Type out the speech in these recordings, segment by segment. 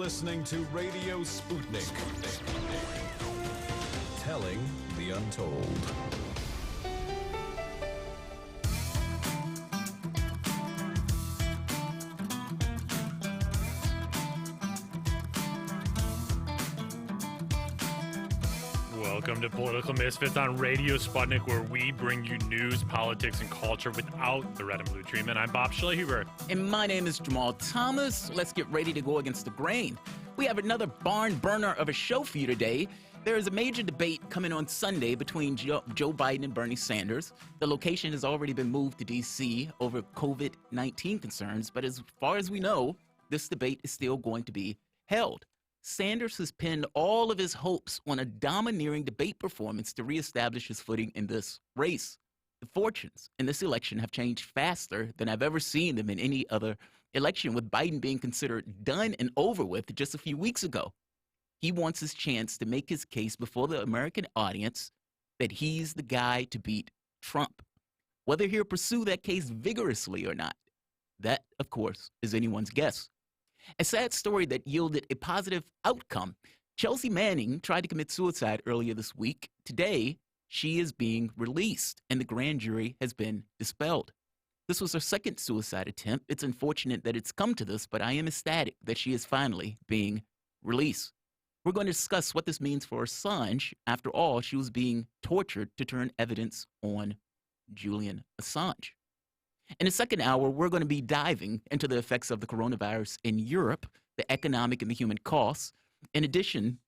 listening to Radio Sputnik. Telling the untold. Welcome to Political Misfits on Radio Sputnik, where we bring you news, politics, and culture without the red and blue treatment. I'm Bob Schlehuber. And my name is Jamarl Thomas. Let's get ready to go against the grain. We have another barn burner of a show for you today. There is a major debate coming on Sunday between Joe Biden and Bernie Sanders. The location has already been moved to D.C. over COVID-19 concerns, but as far as we know, this debate is still going to be held. Sanders has pinned all of his hopes on a domineering debate performance to reestablish his footing in this race. The fortunes in this election have changed faster than I've ever seen them in any other election, with Biden being considered done and over with just a few weeks ago. He wants his chance to make his case before the American audience that he's the guy to beat Trump. Whether he'll pursue that case vigorously or not, that, of course, is anyone's guess. A sad story that yielded a positive outcome. Chelsea Manning tried to commit suicide earlier this week. Today, she is being released, and the grand jury has been dispelled. This was her second suicide attempt. It's unfortunate that it's come to this, but I am ecstatic that she is finally being released. We're going to discuss what this means for Assange. After all, she was being tortured to turn evidence on Julian Assange. In the second hour, we're going to be diving into the effects of the coronavirus in Europe, the economic and the human costs, in addition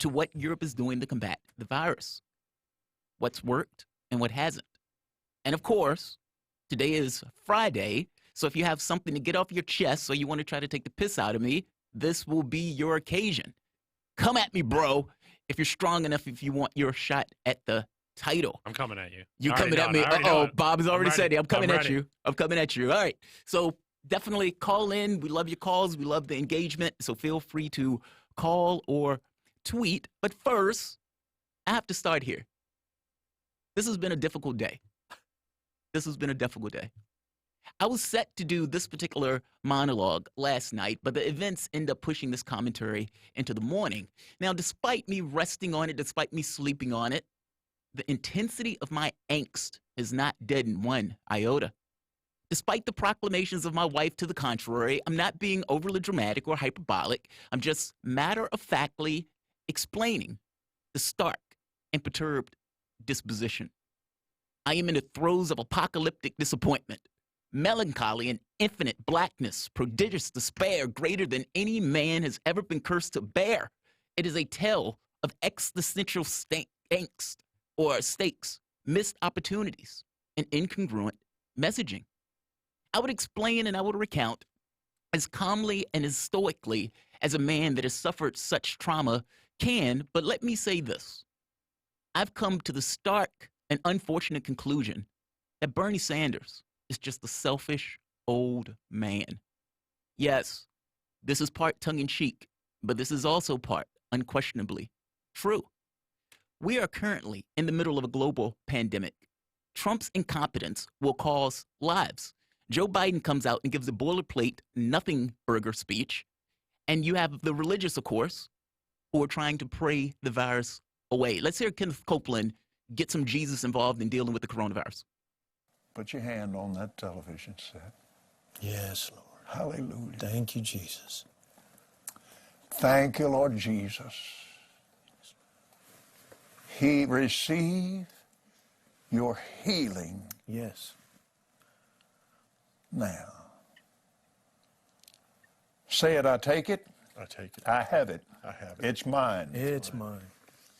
to what Europe is doing to combat the virus, what's worked and what hasn't. And of course, today is Friday, so if you have something to get off your chest or you want to try to take the piss out of me, this will be your occasion. Come at me, bro, if you're strong enough, if you want your shot at the title. I'm coming at you. You coming at me? Uh-oh, Bob has already said it. I'm coming at you. I'm coming at you. All right. So definitely call in. We love your calls. We love the engagement. So feel free to call or tweet. But first, I have to start here. This has been a difficult day. I was set to do this particular monologue last night, but the events end up pushing this commentary into the morning. Now, despite me resting on it, despite me sleeping on it, the intensity of my angst is not deadened one iota. Despite the proclamations of my wife to the contrary, I'm not being overly dramatic or hyperbolic. I'm just matter-of-factly explaining the stark and perturbed disposition. I am in the throes of apocalyptic disappointment, melancholy and infinite blackness, prodigious despair greater than any man has ever been cursed to bear. It is a tale of existential angst, or stakes, missed opportunities, and incongruent messaging. I would explain and I would recount as calmly and as stoically as a man that has suffered such trauma can, but let me say this. I've come to the stark and unfortunate conclusion that Bernie Sanders is just a selfish old man. Yes, this is part tongue-in-cheek, but this is also part unquestionably true. We are currently in the middle of a global pandemic. Trump's incompetence will cost lives. Joe Biden comes out and gives a boilerplate, nothing burger speech. And you have the religious, of course, who are trying to pray the virus away. Let's hear Kenneth Copeland get some Jesus involved in dealing with the coronavirus. Put your hand on that television set. Yes, Lord. Hallelujah. Thank you, Jesus. Thank you, Lord Jesus. He received your healing Yes. now. Say it, I take it. I take it. I have it. I have it. It's mine. It's mine.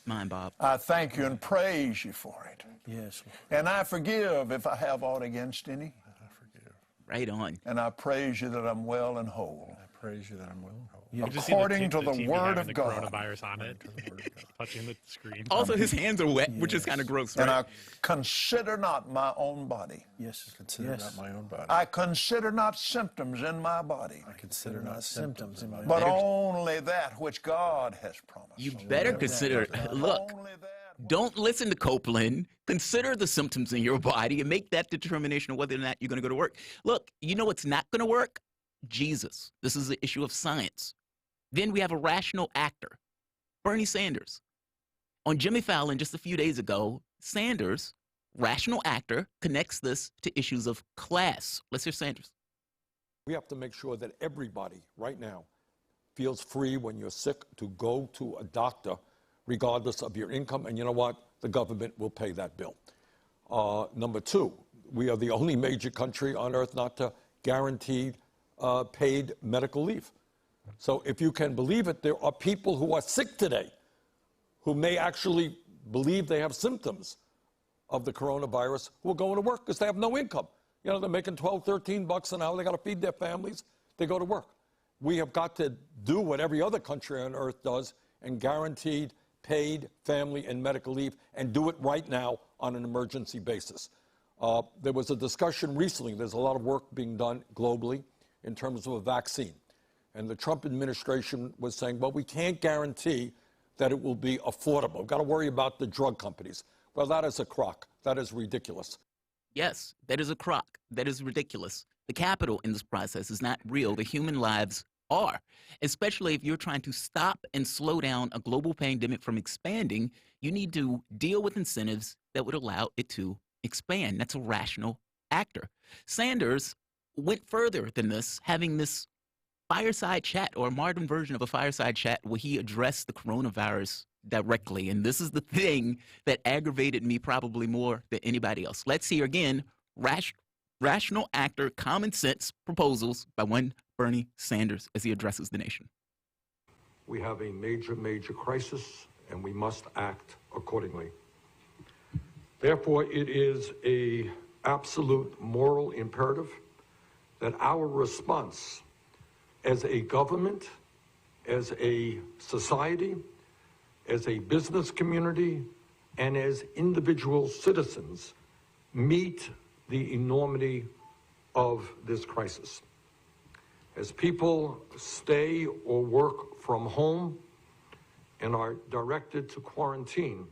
Mine, Bob. I thank you and praise you for it. Yes, Lord. And I forgive if I have aught against any. I forgive. Right on. And I praise you that I'm well and whole. I praise you that I'm well and whole. You just see According to the the TV Word having of the God. coronavirus on it, touching the screen. Also, his hands are wet, which is kind of gross, right? And I consider not my own body. Yes. Consider not my own body. I consider not symptoms in my body. I consider not symptoms in my But body. only that which God has promised. You better consider, look, Only that. don't listen to Copeland. Consider the symptoms in your body and make that determination of whether or not you're going to go to work. Look, you know what's not going to work? Jesus. This is the issue of science. Then we have a rational actor, Bernie Sanders. On Jimmy Fallon just a few days ago, Sanders, rational actor, connects this to issues of class. Let's hear Sanders. We have to make sure that everybody right now feels free when you're sick to go to a doctor, regardless of your income. And you know what? The government will pay that bill. Number two, we are the only major country on earth not to guarantee paid medical leave. So if you can believe it, there are people who are sick today who may actually believe they have symptoms of the coronavirus who are going to work because they have no income. You know, they're making 12, 13 bucks an hour. They got to feed their families. They go to work. We have got to do what every other country on earth does and guaranteed paid family and medical leave and do it right now on an emergency basis. There was a discussion recently. There's a lot of work being done globally in terms of a vaccine. And the Trump administration was saying, well, we can't guarantee that it will be affordable. We've got to worry about the drug companies. Well, that is a crock. That is ridiculous. Yes, that is a crock. That is ridiculous. The capital in this process is not real. The human lives are, especially if you're trying to stop and slow down a global pandemic from expanding. You need to deal with incentives that would allow it to expand. That's a rational actor. Sanders went further than this, having this fireside chat, or a modern version of a fireside chat, where he addressed the coronavirus directly. And this is the thing that aggravated me probably more than anybody else. Let's hear again rational actor, common sense proposals by one Bernie Sanders as he addresses the nation. We have a major, major crisis, and we must act accordingly. Therefore, it is an absolute moral imperative that our response as a government, as a society, as a business community, and as individual citizens meet the enormity of this crisis. As people stay or work from home and are directed to quarantine,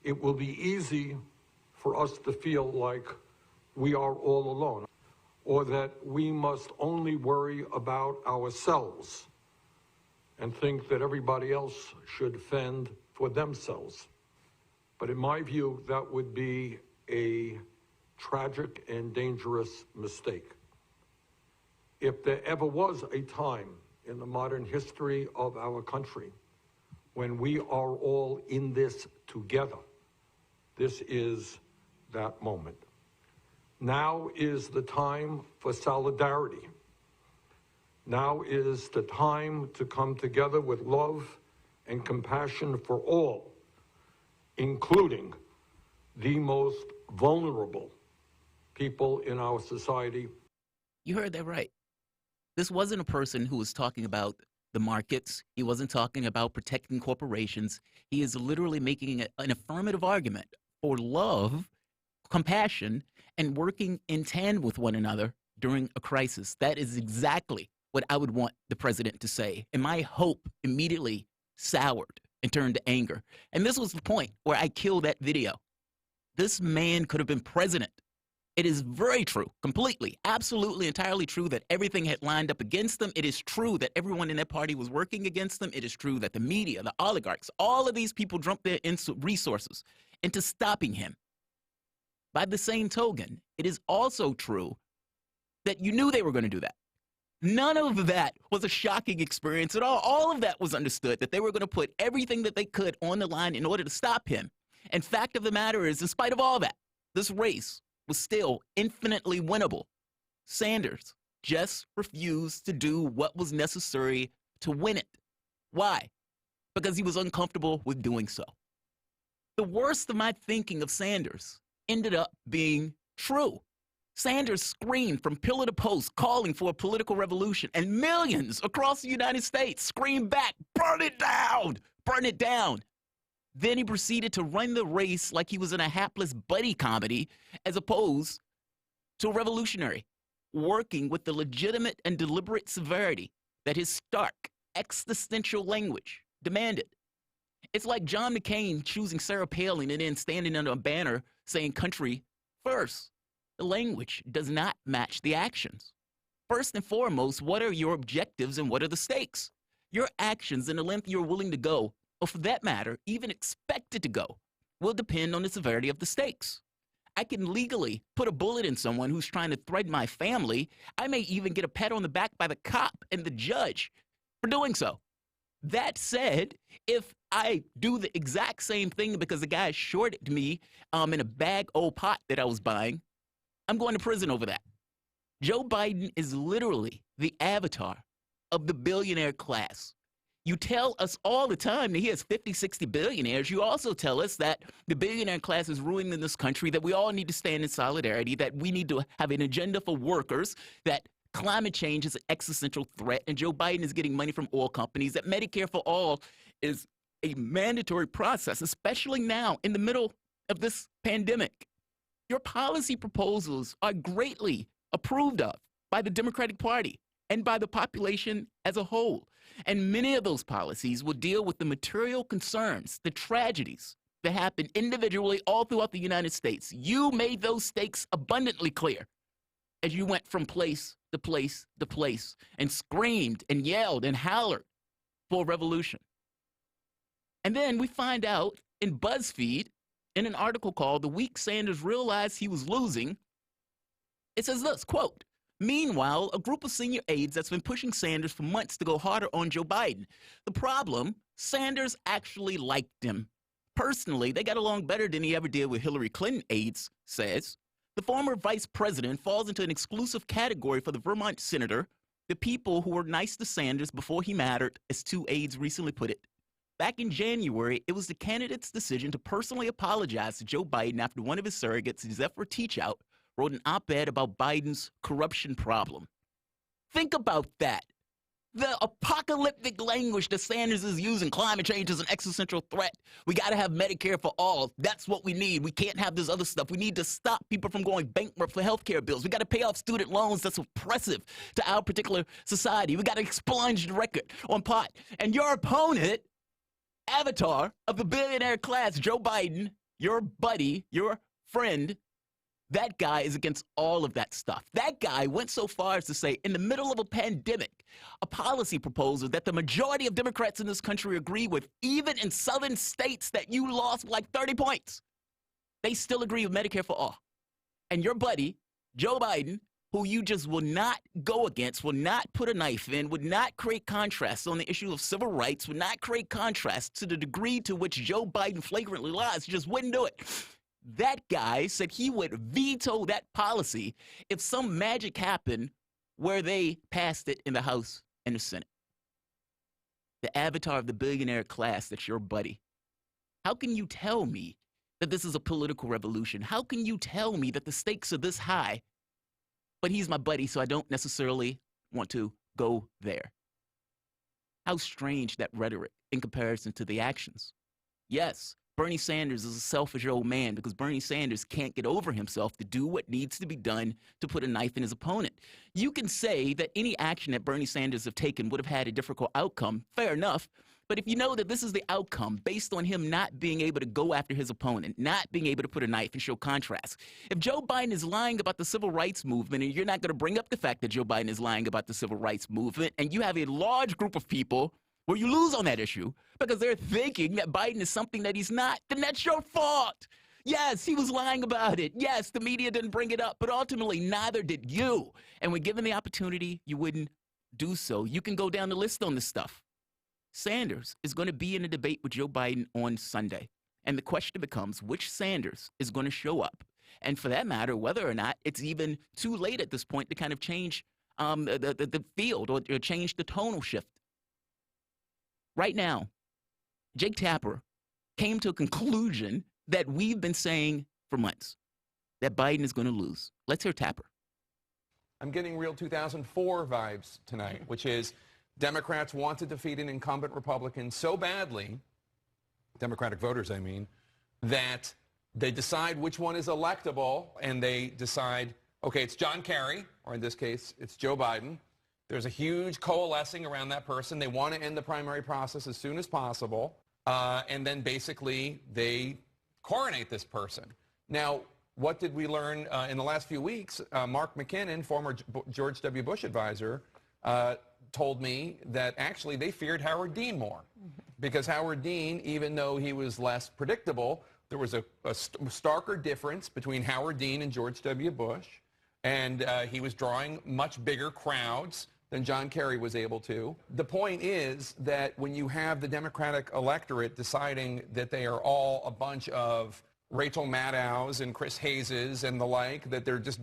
it will be easy for us to feel like we are all alone, or that we must only worry about ourselves and think that everybody else should fend for themselves. But in my view, that would be a tragic and dangerous mistake. If there ever was a time in the modern history of our country when we are all in this together, this is that moment. Now is the time for solidarity. Now is the time to come together with love and compassion for all, including the most vulnerable people in our society. You heard that right. This wasn't a person who was talking about the markets. He wasn't talking about protecting corporations. He is literally making an affirmative argument for love, compassion, and working in tandem with one another during a crisis. That is exactly what I would want the president to say. And my hope immediately soured and turned to anger. And this was the point where I killed that video. This man could have been president. It is very true, completely, absolutely, entirely true that everything had lined up against them. It is true that everyone in that party was working against them. It is true that the media, the oligarchs, all of these people dumped their resources into stopping him. By the same token, it is also true that you knew they were going to do that. None of that was a shocking experience at all. All of that was understood, that they were going to put everything that they could on the line in order to stop him. And fact of the matter is, in spite of all that, this race was still infinitely winnable. Sanders just refused to do what was necessary to win it. Why? Because he was uncomfortable with doing so. The worst of my thinking of Sanders ended up being true. Sanders screamed from pillar to post, calling for a political revolution, and millions across the United States screamed back, "Burn it down! Burn it down!" Then he proceeded to run the race like he was in a hapless buddy comedy, as opposed to a revolutionary, working with the legitimate and deliberate severity that his stark, existential language demanded. It's like John McCain choosing Sarah Palin and then standing under a banner saying country first. The language does not match the actions. First and foremost, what are your objectives and what are the stakes? Your actions and the length you're willing to go, or for that matter, even expected to go, will depend on the severity of the stakes. I can legally put a bullet in someone who's trying to threaten my family. I may even get a pat on the back by the cop and the judge for doing so. That said, if I do the exact same thing because the guy shorted me in a bag old pot that I was buying, I'm going to prison over that. Joe Biden is literally the avatar of the billionaire class. You tell us all the time that he has 50, 60 billionaires. You also tell us that the billionaire class is ruining this country, that we all need to stand in solidarity, that we need to have an agenda for workers, that climate change is an existential threat, and Joe Biden is getting money from oil companies, that Medicare for all is a mandatory process, especially now in the middle of this pandemic. Your policy proposals are greatly approved of by the Democratic Party and by the population as a whole. And many of those policies will deal with the material concerns, the tragedies that happen individually all throughout the United States. You made those stakes abundantly clear as you went from place to place to place and screamed and yelled and hollered for revolution. And then we find out in BuzzFeed, in an article called "The Week Sanders Realized He Was Losing," it says this, quote, "Meanwhile, a group of senior aides that's been pushing Sanders for months to go harder on Joe Biden. The problem, Sanders actually liked him. Personally, they got along better than he ever did with Hillary Clinton aides," says. The former vice president falls into an exclusive category for the Vermont senator, the people who were nice to Sanders before he mattered, as two aides recently put it. Back in January, it was the candidate's decision to personally apologize to Joe Biden after one of his surrogates, Zephyr Teachout, wrote an op-ed about Biden's corruption problem. Think about that. The apocalyptic language that Sanders is using, climate change is an existential threat. We got to have Medicare for all. That's what we need. We can't have this other stuff. We need to stop people from going bankrupt for health care bills. We got to pay off student loans. That's oppressive to our particular society. We got to expunge the record on pot. And your opponent, avatar of the billionaire class, Joe Biden, your buddy, your friend, that guy is against all of that stuff. That guy went so far as to say, in the middle of a pandemic, a policy proposal that the majority of Democrats in this country agree with, even in southern states that you lost like 30 points, they still agree with Medicare for all. And your buddy, Joe Biden, who you just will not go against, will not put a knife in, would not create contrast on the issue of civil rights, would not create contrast to the degree to which Joe Biden flagrantly lies, just wouldn't do it. That guy said he would veto that policy if some magic happened where they passed it in the House and the Senate. The avatar of the billionaire class, that's your buddy. How can you tell me that this is a political revolution? How can you tell me that the stakes are this high, but he's my buddy, so I don't necessarily want to go there? How strange that rhetoric in comparison to the actions. Yes, Bernie Sanders is a selfish old man because Bernie Sanders can't get over himself to do what needs to be done to put a knife in his opponent. You can say that any action that Bernie Sanders have taken would have had a difficult outcome. Fair enough. But if you know that this is the outcome based on him not being able to go after his opponent, not being able to put a knife and show contrast, if Joe Biden is lying about the civil rights movement and you're not going to bring up the fact that Joe Biden is lying about the civil rights movement, and you have a large group of people where you lose on that issue because they're thinking that Biden is something that he's not, then that's your fault. Yes, he was lying about it. Yes, the media didn't bring it up, but ultimately neither did you. And when given the opportunity, you wouldn't do so. You can go down the list on this stuff. Sanders is going to be in a debate with Joe Biden on Sunday. And the question becomes, which Sanders is going to show up? And for that matter, whether or not it's even too late at this point to kind of change the field or change the tonal shift. Right now, Jake Tapper came to a conclusion that we've been saying for months, that Biden is going to lose. Let's hear Tapper. I'm getting real 2004 vibes tonight, which is Democrats want to defeat an incumbent Republican so badly, Democratic voters, I mean, that they decide which one is electable, and they decide, okay, it's John Kerry, or in this case, it's Joe Biden. There's a huge coalescing around that person. They want to end the primary process as soon as possible. And then basically they coronate this person. Now, what did we learn in the last few weeks? Mark McKinnon, former George W. Bush advisor, told me that actually they feared Howard Dean more because Howard Dean, even though he was less predictable, there was a starker difference between Howard Dean and George W. Bush, and he was drawing much bigger crowds than John Kerry was able to. The point is that when you have the Democratic electorate deciding that they are all a bunch of Rachel Maddows and Chris Hayes and the like, that they're just,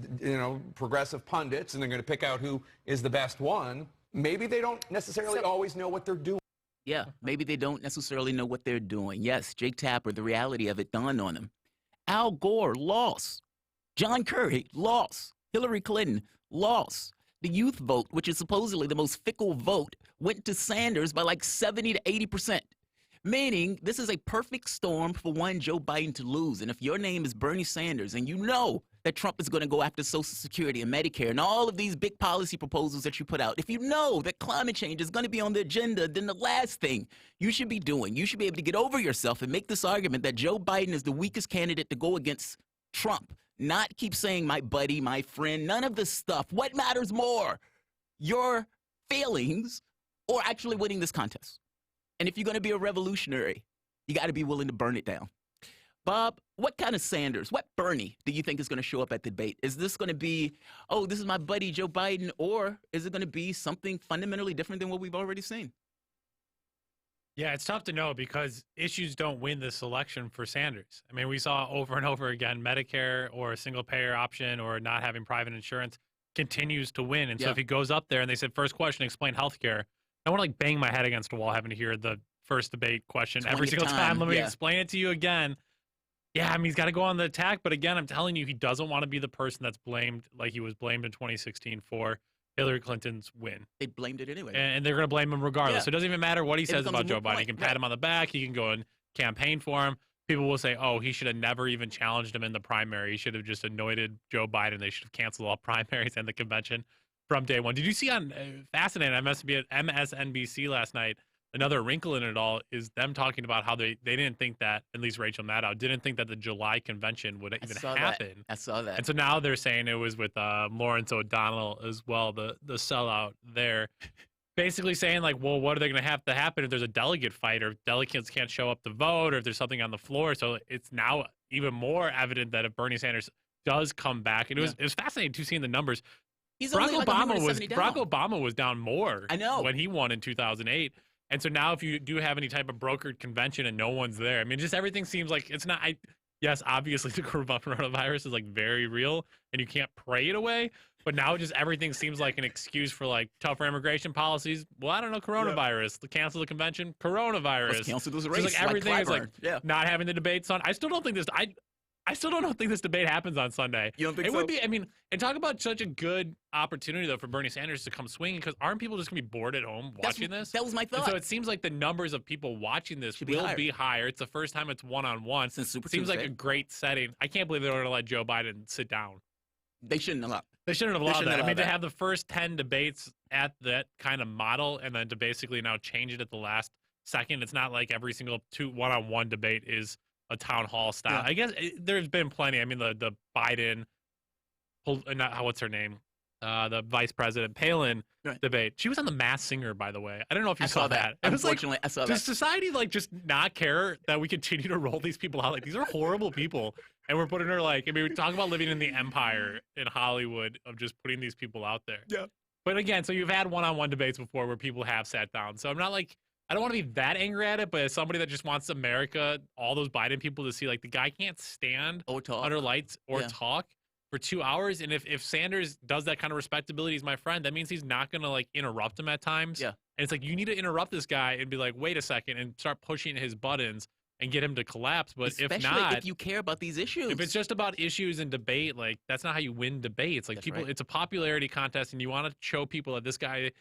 progressive pundits and they're going to pick out who is the best one, maybe they don't necessarily always know what they're doing. Yeah, maybe they don't necessarily know what they're doing. Yes, Jake Tapper, the reality of it dawned on him. Al Gore lost. John Kerry lost. Hillary Clinton lost. The youth vote, which is supposedly the most fickle vote, went to Sanders by like 70 to 80%. Meaning, this is a perfect storm for one Joe Biden to lose. And if your name is Bernie Sanders and you know that Trump is going to go after Social Security and Medicare and all of these big policy proposals that you put out, if you know that climate change is going to be on the agenda, then the last thing you should be doing, you should be able to get over yourself and make this argument that Joe Biden is the weakest candidate to go against Trump. Not keep saying my buddy, my friend, none of this stuff. What matters more? Your failings or actually winning this contest? And if you're going to be a revolutionary, you got to be willing to burn it down. Bob, what kind of Sanders, what Bernie do you think is going to show up at the debate? Is this going to be, oh, this is my buddy Joe Biden, or is it going to be something fundamentally different than what we've already seen? Yeah, it's tough to know because issues don't win this election for Sanders. I mean, we saw over and over again, Medicare or a single payer option or not having private insurance continues to win. And so if he goes up there and they said, first question, explain healthcare, I want to like bang my head against a wall having to hear the first debate question every single time. Let me explain it to you again. Yeah, I mean, he's got to go on the attack. But again, I'm telling you, he doesn't want to be the person that's blamed like he was blamed in 2016 for Hillary Clinton's win. They blamed it anyway. And they're going to blame him regardless. So it doesn't even matter what he says about Joe Biden. He can pat him on the back. He can go and campaign for him. People will say, oh, he should have never even challenged him in the primary. He should have just anointed Joe Biden. They should have canceled all primaries and the convention from day one. Did you see on fascinating MSNBC last night, another wrinkle in it all is them talking about how they didn't think that, at least Rachel Maddow, didn't think that the July convention would even happen. I saw that. And so now they're saying it was with Lawrence O'Donnell as well, the sellout there. Basically saying like, well, what are they going to have to happen if there's a delegate fight or if delegates can't show up to vote or if there's something on the floor? So it's now even more evident that if Bernie Sanders does come back, and it was fascinating to see the numbers. Barack Obama was down more when he won in 2008. And so now if you do have any type of brokered convention and no one's there, I mean, just everything seems like it's not, yes, obviously the coronavirus is like very real and you can't pray it away, but now just everything seems like an excuse for like tougher immigration policies. Well, I don't know, coronavirus, cancel the convention, coronavirus. Let's cancel this race. So like everything is like not having the debates on. I still don't think this debate happens on Sunday. You don't think so? It would be, I mean, and talk about such a good opportunity, though, for Bernie Sanders to come swinging, because aren't people just going to be bored at home watching this? That was my thought. And so it seems like the numbers of people watching this will be higher. It's the first time it's one-on-one. Since Super Seems Tuesday. like a great setting. I can't believe they don't let Joe Biden sit down. They shouldn't have. They shouldn't have allowed that. I mean, to have the first 10 debates at that kind of model and then to basically now change it at the last second, it's not like every single one-on-one debate is a town hall style. I guess there's been plenty. I mean, the Biden, what's her name? The vice president Palin debate. She was on The Masked Singer, by the way. I don't know if you saw that. Unfortunately, I saw that. Does society like just not care that we continue to roll these people out? Like, these are horrible people, and we're putting her like. I mean, we talk about living in the empire in Hollywood of just putting these people out there. Yeah. But again, so you've had one-on-one debates before where people have sat down. So I'm not like. I don't want to be that angry at it, but as somebody that just wants America, all those Biden people to see, like, the guy can't stand under lights or talk for 2 hours. And if Sanders does that kind of respectability, he's my friend, that means he's not going to, like, interrupt him at times. Yeah. And it's like, you need to interrupt this guy and be like, wait a second, and start pushing his buttons and get him to collapse. But especially if not, if you care about these issues. If it's just about issues and debate, like, that's not how you win debates. Like, it's a popularity contest, and you want to show people that this guy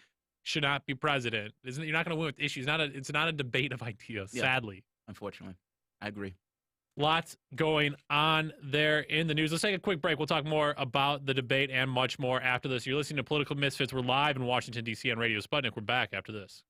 should not be president. You're not going to win with issues. It's not a debate of ideas, sadly. Unfortunately. I agree. Lots going on there in the news. Let's take a quick break. We'll talk more about the debate and much more after this. You're listening to Political Misfits. We're live in Washington, D.C. on Radio Sputnik. We're back after this.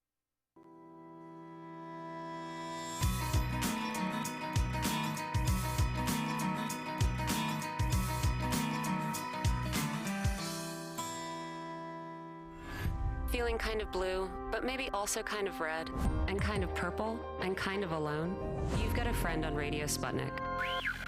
Feeling kind of blue, but maybe also kind of red, and kind of purple, and kind of alone? You've got a friend on Radio Sputnik.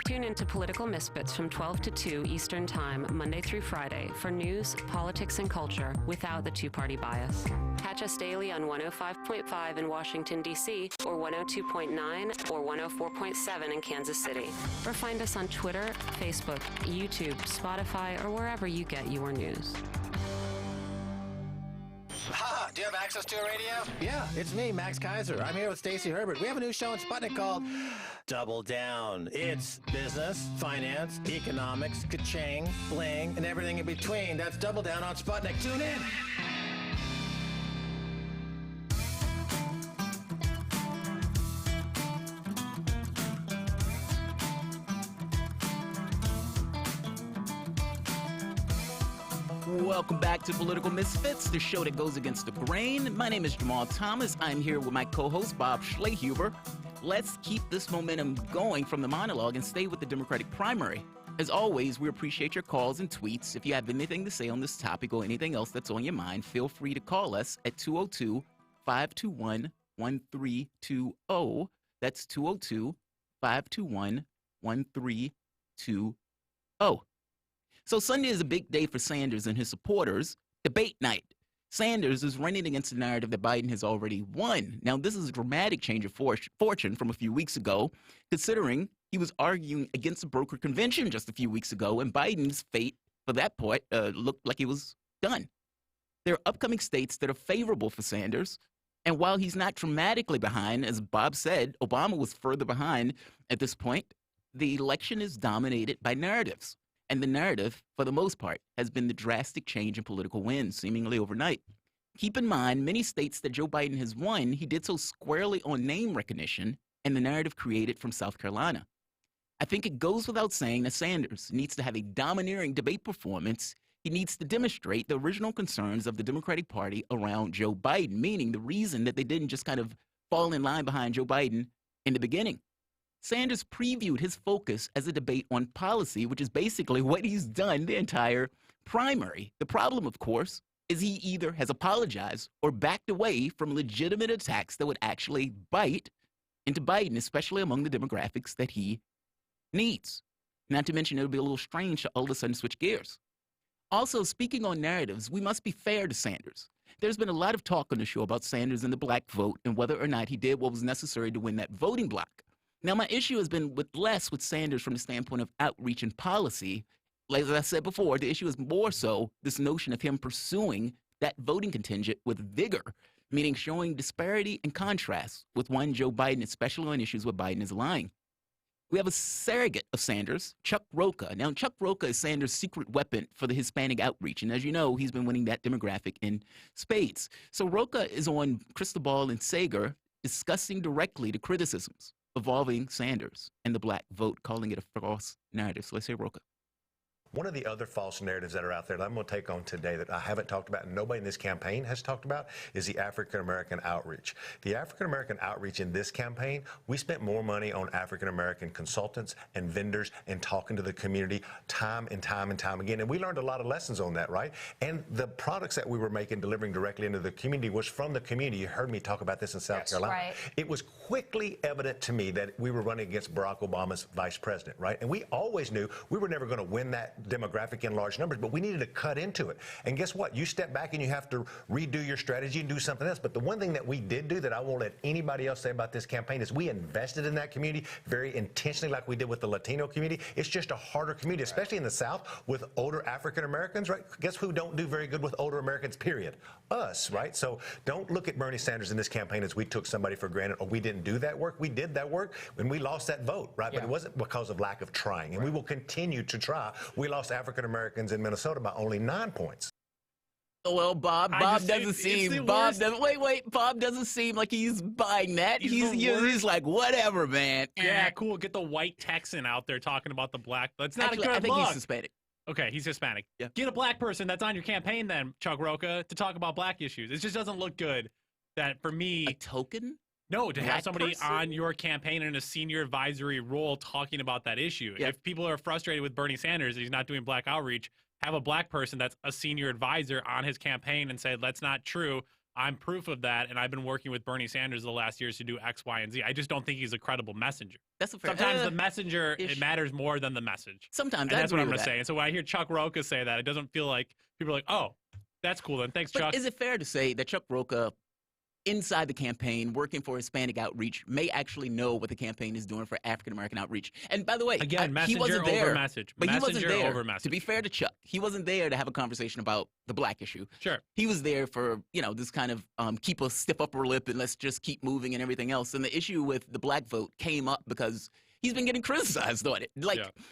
Tune into Political Misfits from 12 to 2 Eastern Time, Monday through Friday, for news, politics, and culture without the two-party bias. Catch us daily on 105.5 in Washington, D.C., or 102.9 or 104.7 in Kansas City. Or find us on Twitter, Facebook, YouTube, Spotify, or wherever you get your news. Ha! Do you have access to a radio? Yeah, it's me, Max Kaiser. I'm here with Stacey Herbert. We have a new show on Sputnik called Double Down. It's business, finance, economics, ka-ching, bling, and everything in between. That's Double Down on Sputnik. Tune in! Welcome back to Political Misfits, the show that goes against the grain. My name is Jamarl Thomas. I'm here with my co-host, Bob Schlehuber. Let's keep this momentum going from the monologue and stay with the Democratic primary. As always, we appreciate your calls and tweets. If you have anything to say on this topic or anything else that's on your mind, feel free to call us at 202-521-1320. That's 202-521-1320. So Sunday is a big day for Sanders and his supporters. Debate night. Sanders is running against the narrative that Biden has already won. Now, this is a dramatic change of fortune from a few weeks ago, considering he was arguing against the broker convention just a few weeks ago, and Biden's fate, for that point, looked like he was done. There are upcoming states that are favorable for Sanders, and while he's not dramatically behind, as Bob said, Obama was further behind at this point, the election is dominated by narratives. And the narrative, for the most part, has been the drastic change in political winds, seemingly overnight. Keep in mind, many states that Joe Biden has won, he did so squarely on name recognition and the narrative created from South Carolina. I think it goes without saying that Sanders needs to have a domineering debate performance. He needs to demonstrate the original concerns of the Democratic Party around Joe Biden, meaning the reason that they didn't just kind of fall in line behind Joe Biden in the beginning. Sanders previewed his focus as a debate on policy, which is basically what he's done the entire primary. The problem, of course, is he either has apologized or backed away from legitimate attacks that would actually bite into Biden, especially among the demographics that he needs. Not to mention, it would be a little strange to all of a sudden switch gears. Also, speaking on narratives, we must be fair to Sanders. There's been a lot of talk on the show about Sanders and the black vote and whether or not he did what was necessary to win that voting block. Now, my issue has been with Sanders from the standpoint of outreach and policy. Like as I said before, the issue is more so this notion of him pursuing that voting contingent with vigor, meaning showing disparity and contrast with one Joe Biden, especially on issues where Biden is lying. We have a surrogate of Sanders, Chuck Rocha. Now, Chuck Rocha is Sanders' secret weapon for the Hispanic outreach. And as you know, he's been winning that demographic in spades. So Rocha is on Cristobal and Sager discussing directly the criticisms involving Sanders and the black vote, calling it a false narrative. So let's hear Rocha. One of the other false narratives that are out there that I'm going to take on today that I haven't talked about and nobody in this campaign has talked about is the African-American outreach. The African-American outreach in this campaign, we spent more money on African-American consultants and vendors and talking to the community time and time and time again. And we learned a lot of lessons on that, right? And the products that we were making, delivering directly into the community was from the community. You heard me talk about this in South Carolina. Right. It was quickly evident to me that we were running against Barack Obama's vice president, right? And we always knew we were never going to win that demographic in large numbers, but we needed to cut into it. And guess what? You step back and you have to redo your strategy and do something else. But the one thing that we did do that I won't let anybody else say about this campaign is we invested in that community very intentionally, like we did with the Latino community. It's just a harder community, especially in the South with older African Americans, right? Guess who don't do very good with older Americans, period? Us, right? So don't look at Bernie Sanders in this campaign as we took somebody for granted or we didn't do that work. We did that work when we lost that vote, right? But it wasn't because of lack of trying. And we will continue to try. We lost African Americans in Minnesota by only 9 points. Well, Bob doesn't seem like he's buying that. He's like, whatever, man. Yeah, cool. Get the white Texan out there talking about the black. That's not Actually, a good I think look. he's Hispanic. Okay, he's Hispanic. Yeah. Get a black person that's on your campaign then, Chuck Rocha, to talk about black issues. It just doesn't look good that for me. A token? No, to have Black somebody person? on your campaign in a senior advisory role talking about that issue. Yeah. If people are frustrated with Bernie Sanders, he's not doing black outreach, have a black person that's a senior advisor on his campaign and say, that's not true. I'm proof of that, and I've been working with Bernie Sanders the last years to do X, Y, and Z. I just don't think he's a credible messenger. That's a fair. Sometimes the messenger, it matters more than the message. Sometimes, and that's what I'm going to say. And so when I hear Chuck Rocha say that, it doesn't feel like people are like, oh, that's cool then. Thanks, but Chuck. Is it fair to say that Chuck Rocha, inside the campaign, working for Hispanic outreach, may actually know what the campaign is doing for African-American outreach? And by the way, again, messenger he wasn't there, over message. But messenger he wasn't there, over message. to be fair to Chuck, he wasn't there to have a conversation about the black issue. Sure. He was there for, this kind of keep a stiff upper lip and let's just keep moving and everything else. And the issue with the black vote came up because he's been getting criticized on it.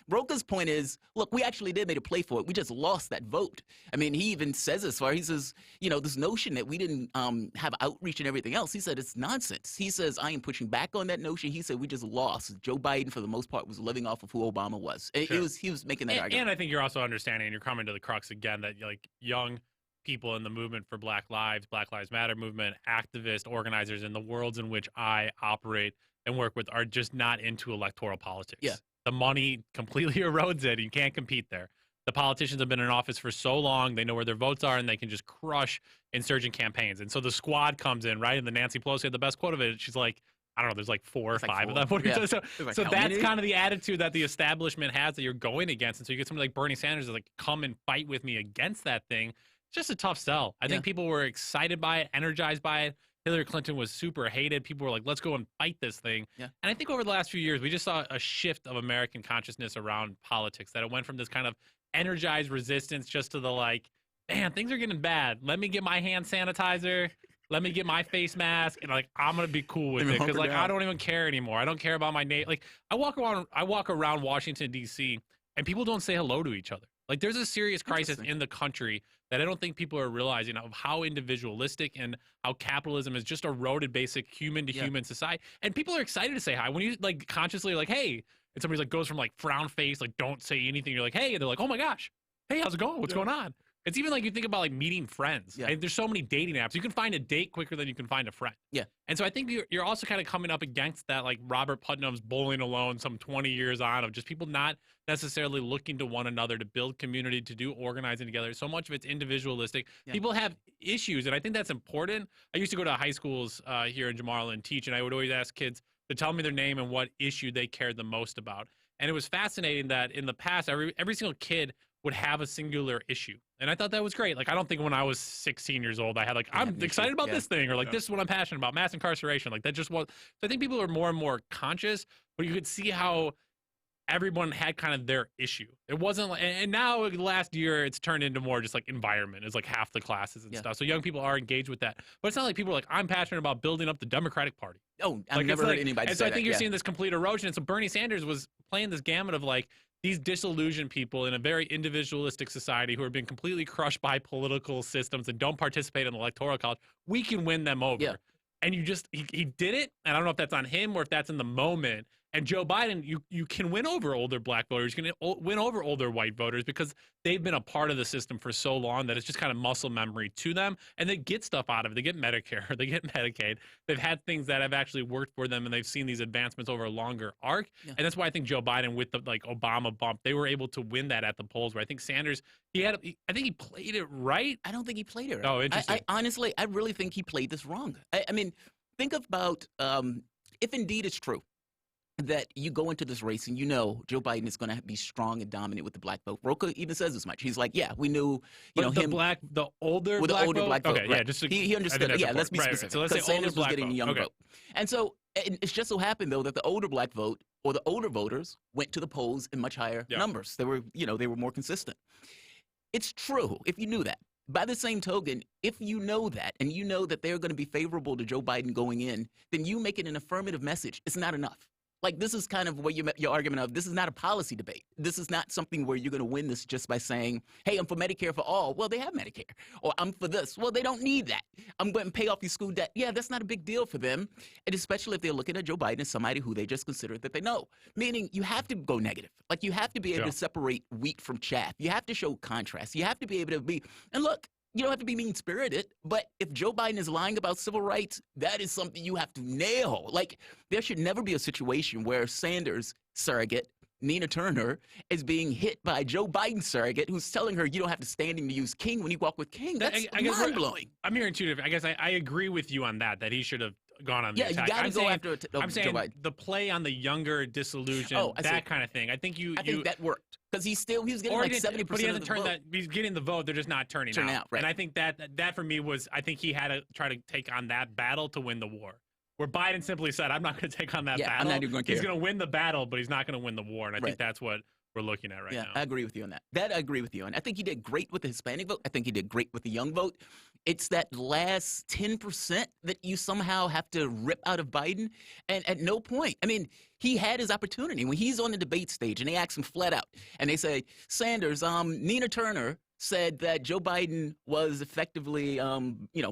Rocha's point is, look, we actually did make a play for it. We just lost that vote. I mean, he even says as far, he says, this notion that we didn't have outreach and everything else, he said it's nonsense. He says, I am pushing back on that notion. He said we just lost. Joe Biden, for the most part, was living off of who Obama was. Sure. He was making that argument. And I think you're also understanding, and you're coming to the crux again, that young people in the movement for Black Lives Matter movement, activists, organizers in the worlds in which I operate and work with are just not into electoral politics. Yeah. The money completely erodes it. You can't compete there. The politicians have been in office for so long, they know where their votes are, and they can just crush insurgent campaigns. And so the squad comes in, right? And the Nancy Pelosi had the best quote of it. She's like, I don't know, there's like 4 or 5 of them. Yeah. So that's kind of the attitude that the establishment has that you're going against. And so you get somebody like Bernie Sanders that's like, come and fight with me against that thing. It's just a tough sell. I think people were excited by it, energized by it. Hillary Clinton was super hated. People were like, let's go and fight this thing. Yeah. And I think over the last few years, we just saw a shift of American consciousness around politics, that it went from this kind of energized resistance just to the like, man, things are getting bad. Let me get my hand sanitizer. Let me get my face mask. And like, I'm going to be cool with it. Because like, I don't even care anymore. I don't care about my name. Like I walk around Washington, D.C., and people don't say hello to each other. Like there's a serious crisis in the country that I don't think people are realizing of how individualistic and how capitalism has just eroded basic human to human society. And people are excited to say hi. When you like consciously like, hey, and somebody's like goes from like frown face, like don't say anything. You're like, hey, and they're like, oh my gosh, hey, how's it going? What's going on? It's even like you think about like meeting friends. Yeah. There's so many dating apps. You can find a date quicker than you can find a friend. Yeah. And so I think you're also kind of coming up against that, like Robert Putnam's Bowling Alone some 20 years on, of just people not necessarily looking to one another to build community, to do organizing together. So much of it's individualistic. Yeah. People have issues, and I think that's important. I used to go to high schools here in Jamarl and teach, and I would always ask kids to tell me their name and what issue they cared the most about. And it was fascinating that in the past, every single kid would have a singular issue. And I thought that was great. Like, I don't think when I was 16 years old, I had like, I'm excited about this thing, or like, this is what I'm passionate about, mass incarceration. Like that just was. So I think people are more and more conscious, but you could see how everyone had kind of their issue. It wasn't like, and now last year it's turned into more just like environment. It's like half the classes and stuff. So young people are engaged with that. But it's not like people are like, I'm passionate about building up the Democratic Party. Oh, I've never heard anybody say that. And so I think you're seeing this complete erosion. And so Bernie Sanders was playing this gamut of like, these disillusioned people in a very individualistic society who are being completely crushed by political systems and don't participate in the electoral college, we can win them over. Yeah. And you just, he did it. And I don't know if that's on him or if that's in the moment. And Joe Biden, you can win over older black voters. You can win over older white voters because they've been a part of the system for so long that it's just kind of muscle memory to them. And they get stuff out of it. They get Medicare. They get Medicaid. They've had things that have actually worked for them, and they've seen these advancements over a longer arc. Yeah. And that's why I think Joe Biden, with the like Obama bump, they were able to win that at the polls. Where I think Sanders, I think he played it right. I don't think he played it right. Oh, interesting. I honestly, I really think he played this wrong. I mean, think about if indeed it's true that you go into this race and you know Joe Biden is going to be strong and dominant with the black vote. Rocha even says as much. He's like, yeah, we knew, the older black vote. Okay, right. Yeah, he understood. Yeah, let's be specific. Right. So let's say Sanders was getting vote. the young vote. And so it's just so happened though that the older black vote or the older voters went to the polls in much higher numbers. They were, they were more consistent. It's true if you knew that. By the same token, if you know that and you know that they're going to be favorable to Joe Biden going in, then you make it an affirmative message. It's not enough. Like, this is kind of what your argument of, this is not a policy debate. This is not something where you're going to win this just by saying, hey, I'm for Medicare for all. Well, they have Medicare. Or I'm for this. Well, they don't need that. I'm going to pay off your school debt. Yeah, that's not a big deal for them. And especially if they're looking at Joe Biden as somebody who they just consider that they know. Meaning, you have to go negative. Like, you have to be able to separate wheat from chaff. You have to show contrast. You have to be able to be, and look, you don't have to be mean-spirited, but if Joe Biden is lying about civil rights, that is something you have to nail. Like, there should never be a situation where Sanders, surrogate, Nina Turner is being hit by Joe Biden surrogate who's telling her you don't have to standing to use King when you walk with King. That's mind-blowing. I'm hearing two different. I guess I agree with you on that he should have gone on the attack. Yeah, you got to go after I'm saying Joe Biden. The play on the younger, disillusioned, that kind of thing. I think that worked because he was getting like 70% but he hasn't of the turned vote. that. He's getting the vote. They're just not turning out. Right. And I think that for me was I think he had to try to take on that battle to win the war. Where Biden simply said, "I'm not going to take on that battle. I'm not even going to care. He's going to win the battle, but he's not going to win the war." And I think that's what we're looking at right now. I agree with you on that. That I agree with you on. I think he did great with the Hispanic vote. I think he did great with the young vote. It's that last 10% that you somehow have to rip out of Biden. And at no point, I mean, he had his opportunity. When he's on the debate stage and they ask him flat out, and they say, Sanders, Nina Turner said that Joe Biden was effectively,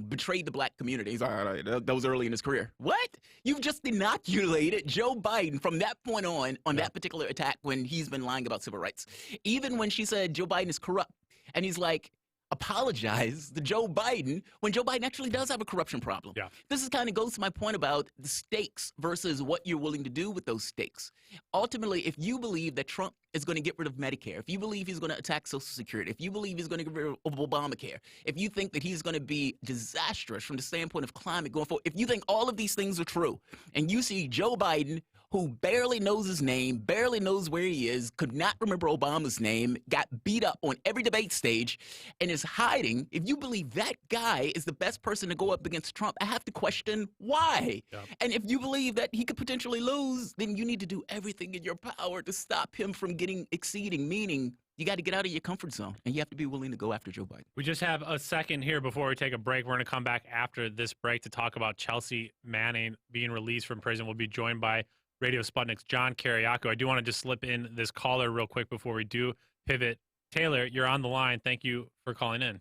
betrayed the black community. He's like, that was early in his career. What? You've just inoculated Joe Biden from that point on that particular attack when he's been lying about civil rights. Even when she said Joe Biden is corrupt, and he's like, apologize to Joe Biden when Joe Biden actually does have a corruption problem. Yeah. This is kind of goes to my point about the stakes versus what you're willing to do with those stakes. Ultimately, if you believe that Trump is going to get rid of Medicare, if you believe he's going to attack Social Security, if you believe he's going to get rid of Obamacare, if you think that he's going to be disastrous from the standpoint of climate going forward, if you think all of these things are true, and you see Joe Biden, who barely knows his name, barely knows where he is, could not remember Obama's name, got beat up on every debate stage, and is hiding, if you believe that guy is the best person to go up against Trump, I have to question why. Yep. And if you believe that he could potentially lose, then you need to do everything in your power to stop him from exceeding, meaning you got to get out of your comfort zone, and you have to be willing to go after Joe Biden. We just have a second here before we take a break. We're going to come back after this break to talk about Chelsea Manning being released from prison. We'll be joined by Radio Sputnik's John Kiriakou. I do want to just slip in this caller real quick before we do pivot. Taylor, you're on the line. Thank you for calling in.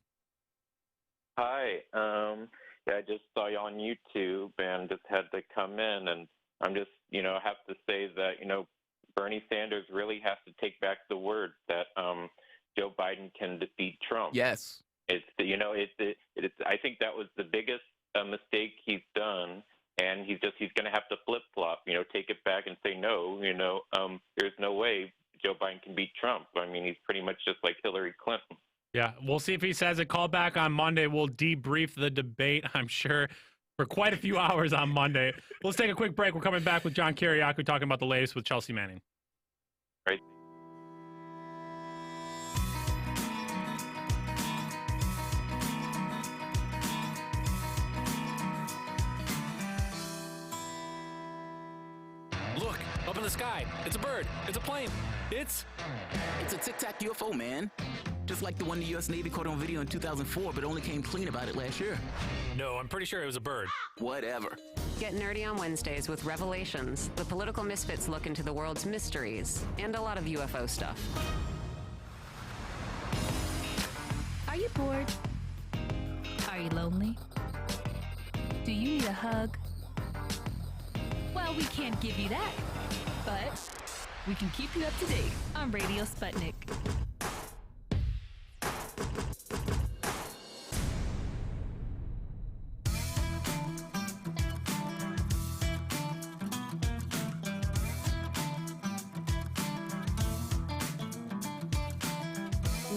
Hi. I just saw you on YouTube and just had to come in. And I'm just, have to say that, Bernie Sanders really has to take back the word that Joe Biden can defeat Trump. Yes. I think that was the biggest mistake he's done. And he's going to have to flip-flop, take it back and say, no, there's no way Joe Biden can beat Trump. I mean, he's pretty much just like Hillary Clinton. Yeah, we'll see if he says it. Call back on Monday. We'll debrief the debate, I'm sure, for quite a few hours on Monday. Let's take a quick break. We're coming back with John Kiriakou talking about the latest with Chelsea Manning. Right. Look, up in the sky. It's a bird. It's a plane. It's a Tic Tac UFO, man. Just like the one the U.S. Navy caught on video in 2004, but only came clean about it last year. No, I'm pretty sure it was a bird. Whatever. Get nerdy on Wednesdays with Revelations, the Political Misfits look into the world's mysteries, and a lot of UFO stuff. Are you bored? Are you lonely? Do you need a hug? Well, we can't give you that, but we can keep you up to date on Radio Sputnik.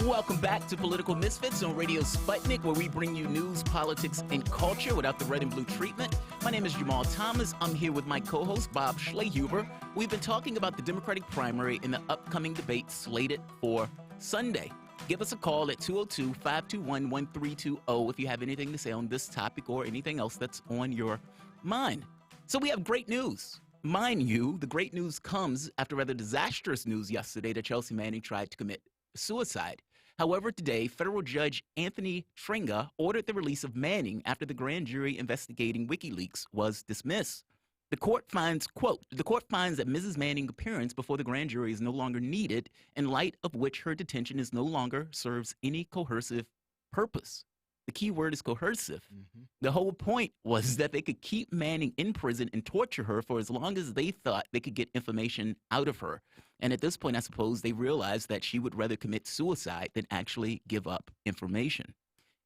Welcome back to Political Misfits on Radio Sputnik, where we bring you news, politics, and culture without the red and blue treatment. My name is Jamarl Thomas. I'm here with my co-host, Bob Schlehuber. We've been talking about the Democratic primary and the upcoming debate slated for Sunday. Give us a call at 202-521-1320 if you have anything to say on this topic or anything else that's on your mind. So we have great news. Mind you, the great news comes after rather disastrous news yesterday that Chelsea Manning tried to commit suicide. However, today, federal judge Anthony Tringa ordered the release of Manning after the grand jury investigating WikiLeaks was dismissed. The court finds, quote, the court finds that Mrs. Manning's appearance before the grand jury is no longer needed, in light of which her detention is no longer serves any coercive purpose. The key word is coercive. Mm-hmm. The whole point was that they could keep Manning in prison and torture her for as long as they thought they could get information out of her. And at this point, I suppose they realized that she would rather commit suicide than actually give up information.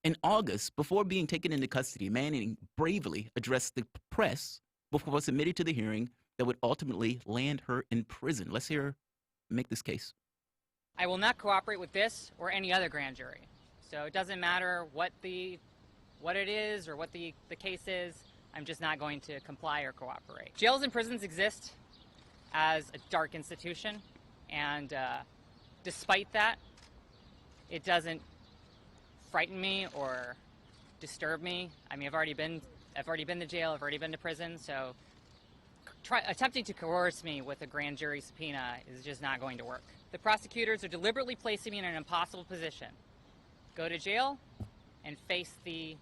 In August, before being taken into custody, Manning bravely addressed the press before submitting to the hearing that would ultimately land her in prison. Let's hear make this case. I will not cooperate with this or any other grand jury. So it doesn't matter what it is or what the case is. I'm just not going to comply or cooperate. Jails and prisons exist as a dark institution, and despite that, it doesn't frighten me or disturb me. I mean, I've already been to jail. I've already been to prison. So attempting to coerce me with a grand jury subpoena is just not going to work. The prosecutors are deliberately placing me in an impossible position. Go to jail and face the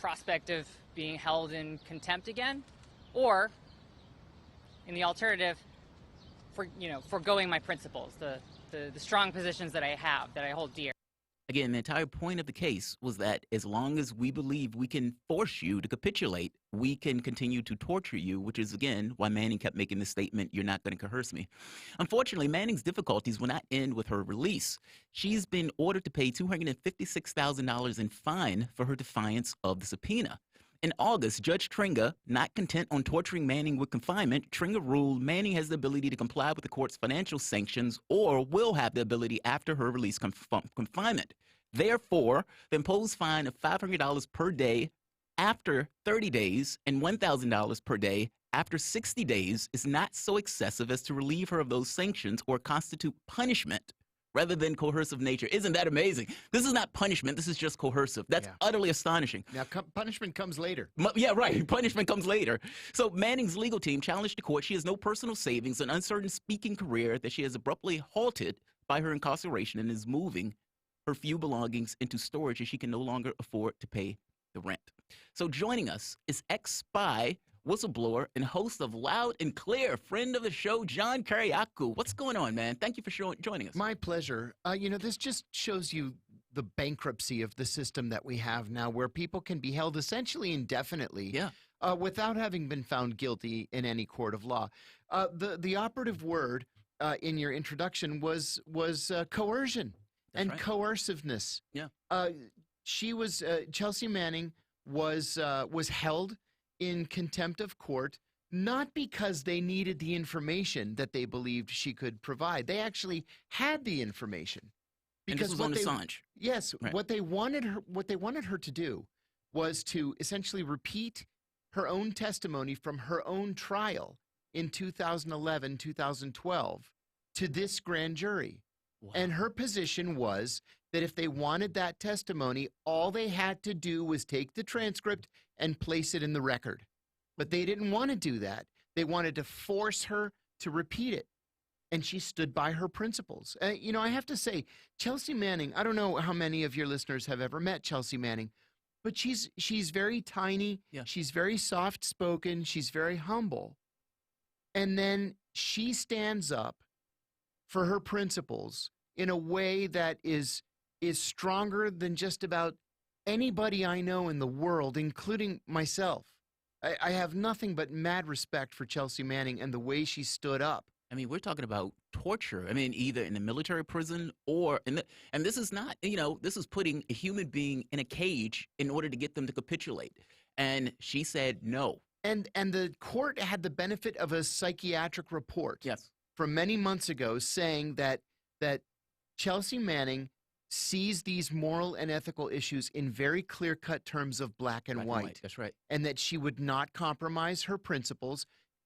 prospect of being held in contempt again, or in the alternative, forgoing my principles, the strong positions that I have, that I hold dear. Again, the entire point of the case was that as long as we believe we can force you to capitulate, we can continue to torture you, which is, again, why Manning kept making the statement, "You're not going to coerce me." Unfortunately, Manning's difficulties will not end with her release. She's been ordered to pay $256,000 in fine for her defiance of the subpoena. In August, Judge Tringa, not content on torturing Manning with confinement, Tringa ruled Manning has the ability to comply with the court's financial sanctions or will have the ability after her release confinement. Therefore, the imposed fine of $500 per day after 30 days and $1,000 per day after 60 days is not so excessive as to relieve her of those sanctions or constitute punishment rather than coercive nature. Isn't that amazing? This is not punishment. This is just coercive. That's utterly astonishing. Now, punishment comes later. Yeah, right. Punishment comes later. So Manning's legal team challenged the court. She has no personal savings, an uncertain speaking career that she has abruptly halted by her incarceration and is moving her few belongings into storage as she can no longer afford to pay the rent. So joining us is ex-spy, whistleblower, and host of Loud and Clear, friend of the show, John Kariakou. What's going on, man? Thank you for joining us. My pleasure. This just shows you the bankruptcy of the system that we have now, where people can be held essentially indefinitely without having been found guilty in any court of law. The operative word in your introduction was coercion and coerciveness. Yeah. She was Chelsea Manning was held in contempt of court, not because they needed the information that they believed she could provide. They actually had the information. Because and this was on Assange. Yes, right. what they wanted her to do was to essentially repeat her own testimony from her own trial in 2011, 2012 to this grand jury. Wow. And her position was that if they wanted that testimony, all they had to do was take the transcript and place it in the record. But they didn't want to do that. They wanted to force her to repeat it. And she stood by her principles. I have to say, Chelsea Manning, I don't know how many of your listeners have ever met Chelsea Manning, but she's very tiny. Yeah. She's very soft-spoken. She's very humble. And then she stands up for her principles in a way that is stronger than just about anybody I know in the world, including myself. I have nothing but mad respect for Chelsea Manning and the way she stood up. I mean, we're talking about torture. I mean, either in a military prison or and this is not, this is putting a human being in a cage in order to get them to capitulate. And she said no. And the court had the benefit of a psychiatric report from many months ago saying that Chelsea Manning sees these moral and ethical issues in very clear-cut terms of black and white. That's right. And that she would not compromise her principles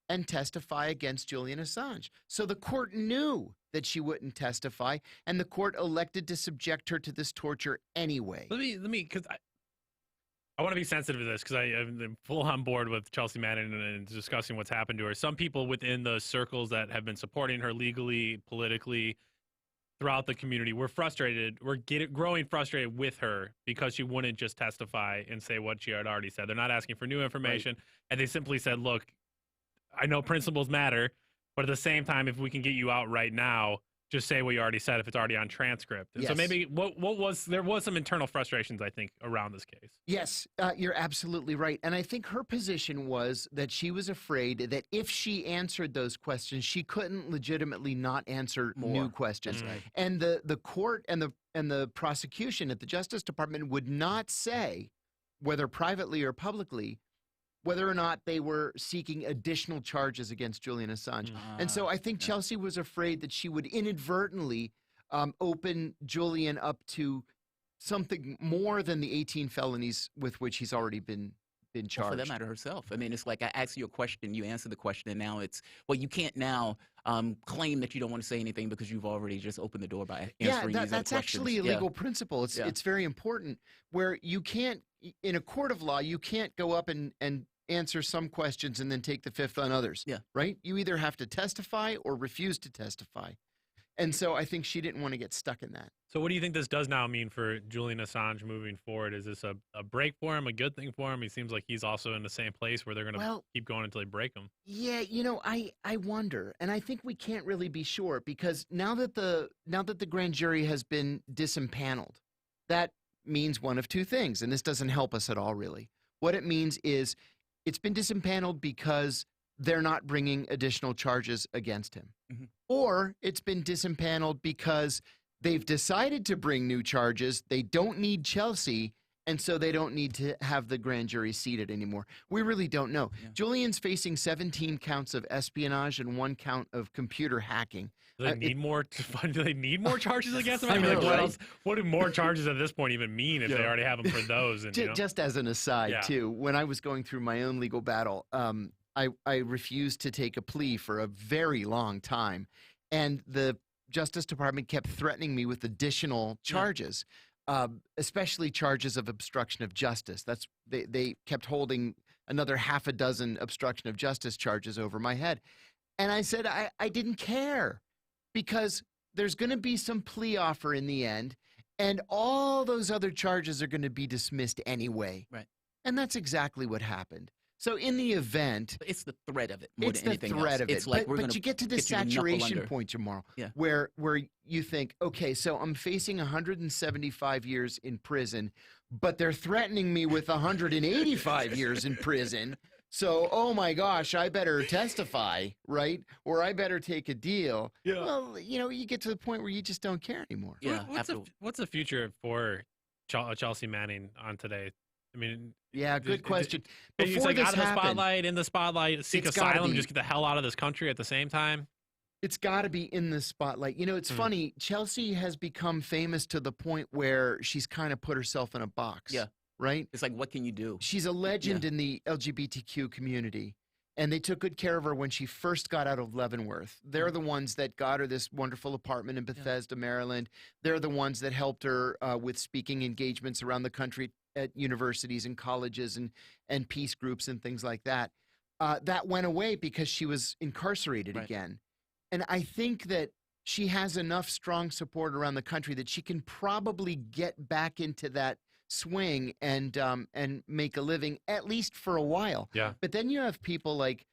and testify against Julian Assange. So the court knew that she wouldn't testify, and the court elected to subject her to this torture anyway. Let me, because I want to be sensitive to this, because I'm full on board with Chelsea Manning and discussing what's happened to her. Some people within the circles that have been supporting her legally, politically, throughout the community, we're frustrated. We're growing frustrated with her because she wouldn't just testify and say what she had already said. They're not asking for new information, and they simply said, look, I know principles matter, but at the same time, if we can get you out right now, just say what you already said if it's already on transcript. And so maybe there was some internal frustrations, I think, around this case. Yes, you're absolutely right. And I think her position was that she was afraid that if she answered those questions, she couldn't legitimately not answer new questions. That's right. And the court and the prosecution at the Justice Department would not say, whether privately or publicly, whether or not they were seeking additional charges against Julian Assange. And so I think Chelsea was afraid that she would inadvertently open Julian up to something more than the 18 felonies with which he's already been charged. Well, for that matter, herself. I mean, it's like I ask you a question, you answer the question, and now it's, well, you can't now claim that you don't want to say anything because you've already just opened the door by answering these other that's questions. actually a legal principle. It's very important, where you can't, in a court of law, you can't go up and answer some questions and then take the fifth on others. Right? You either have to testify or refuse to testify. And so I think she didn't want to get stuck in that. So what do you think this does now mean for Julian Assange moving forward? Is this a break for him, a good thing for him? He seems like he's also in the same place where they're going to keep going until they break him. Yeah, you know, I wonder, and I think we can't really be sure, because now that the grand jury has been disempaneled, that means one of two things, and this doesn't help us at all, really. What it means is it's been disempaneled because they're not bringing additional charges against him. Or it's been disempaneled because they've decided to bring new charges. They don't need Chelsea, and so they don't need to have the grand jury seated anymore. We really don't know. Julian's facing 17 counts of espionage and 1 count of computer hacking. Do they need more? Do they need more charges against him? I mean, like, what else? What do more charges at this point even mean if they already have them for those? And, just as an aside, too, when I was going through my own legal battle, I refused to take a plea for a very long time, and the Justice Department kept threatening me with additional charges, especially charges of obstruction of justice. They kept holding another half a dozen obstruction of justice charges over my head, and I said I didn't care, because there's going to be some plea offer in the end, and all those other charges are going to be dismissed anyway. Right. And that's exactly what happened. So in the event, it's the threat of it more than anything else. It's the threat of it. It's like but you get to the saturation point, Jamarl, where you think, okay, so I'm facing 175 years in prison, but they're threatening me with 185 years in prison. So, oh my gosh, I better testify, right? Or I better take a deal. Well, you know, you get to the point where you just don't care anymore. What's the future for Chelsea Manning on today? I mean, good question. He's like out of the spotlight, in the spotlight, seek asylum, just get the hell out of this country at the same time. It's got to be in the spotlight. You know, it's funny. Chelsea has become famous to the point where she's kind of put herself in a box. Right? It's like, what can you do? She's a legend in the LGBTQ community, and they took good care of her when she first got out of Leavenworth. They're the ones that got her this wonderful apartment in Bethesda, Maryland. They're the ones that helped her with speaking engagements around the country at universities and colleges and peace groups and things like that. That went away because she was incarcerated again. And I think that she has enough strong support around the country that she can probably get back into that swing and make a living, at least for a while. But then you have people like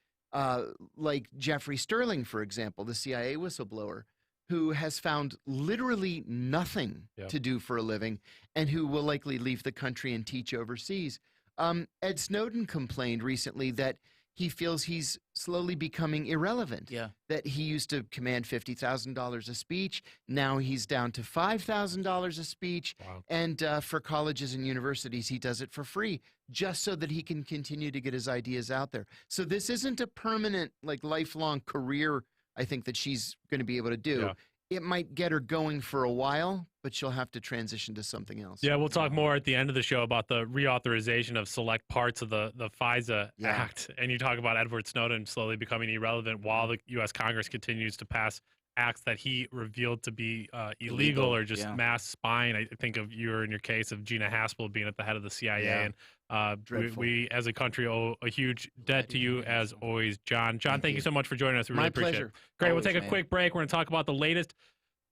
Jeffrey Sterling, for example, the CIA whistleblower, who has found literally nothing to do for a living and who will likely leave the country and teach overseas. Ed Snowden complained recently that he feels he's slowly becoming irrelevant. That he used to command $50,000 a speech. Now he's down to $5,000 a speech. And for colleges and universities, he does it for free, just so that he can continue to get his ideas out there. So this isn't a permanent, like, lifelong career, I think, that she's going to be able to do. It might get her going for a while, but she'll have to transition to something else. Yeah, we'll talk more at the end of the show about the reauthorization of select parts of the FISA Act. And you talk about Edward Snowden slowly becoming irrelevant while the U.S. Congress continues to pass acts that he revealed to be illegal or just mass spying. I think of in your case of Gina Haspel being at the head of the CIA. And we as a country owe a huge debt to you as always, John. John, thank you so much for joining us. We really appreciate it. Great. Always, we'll take a quick break. We're going to talk about the latest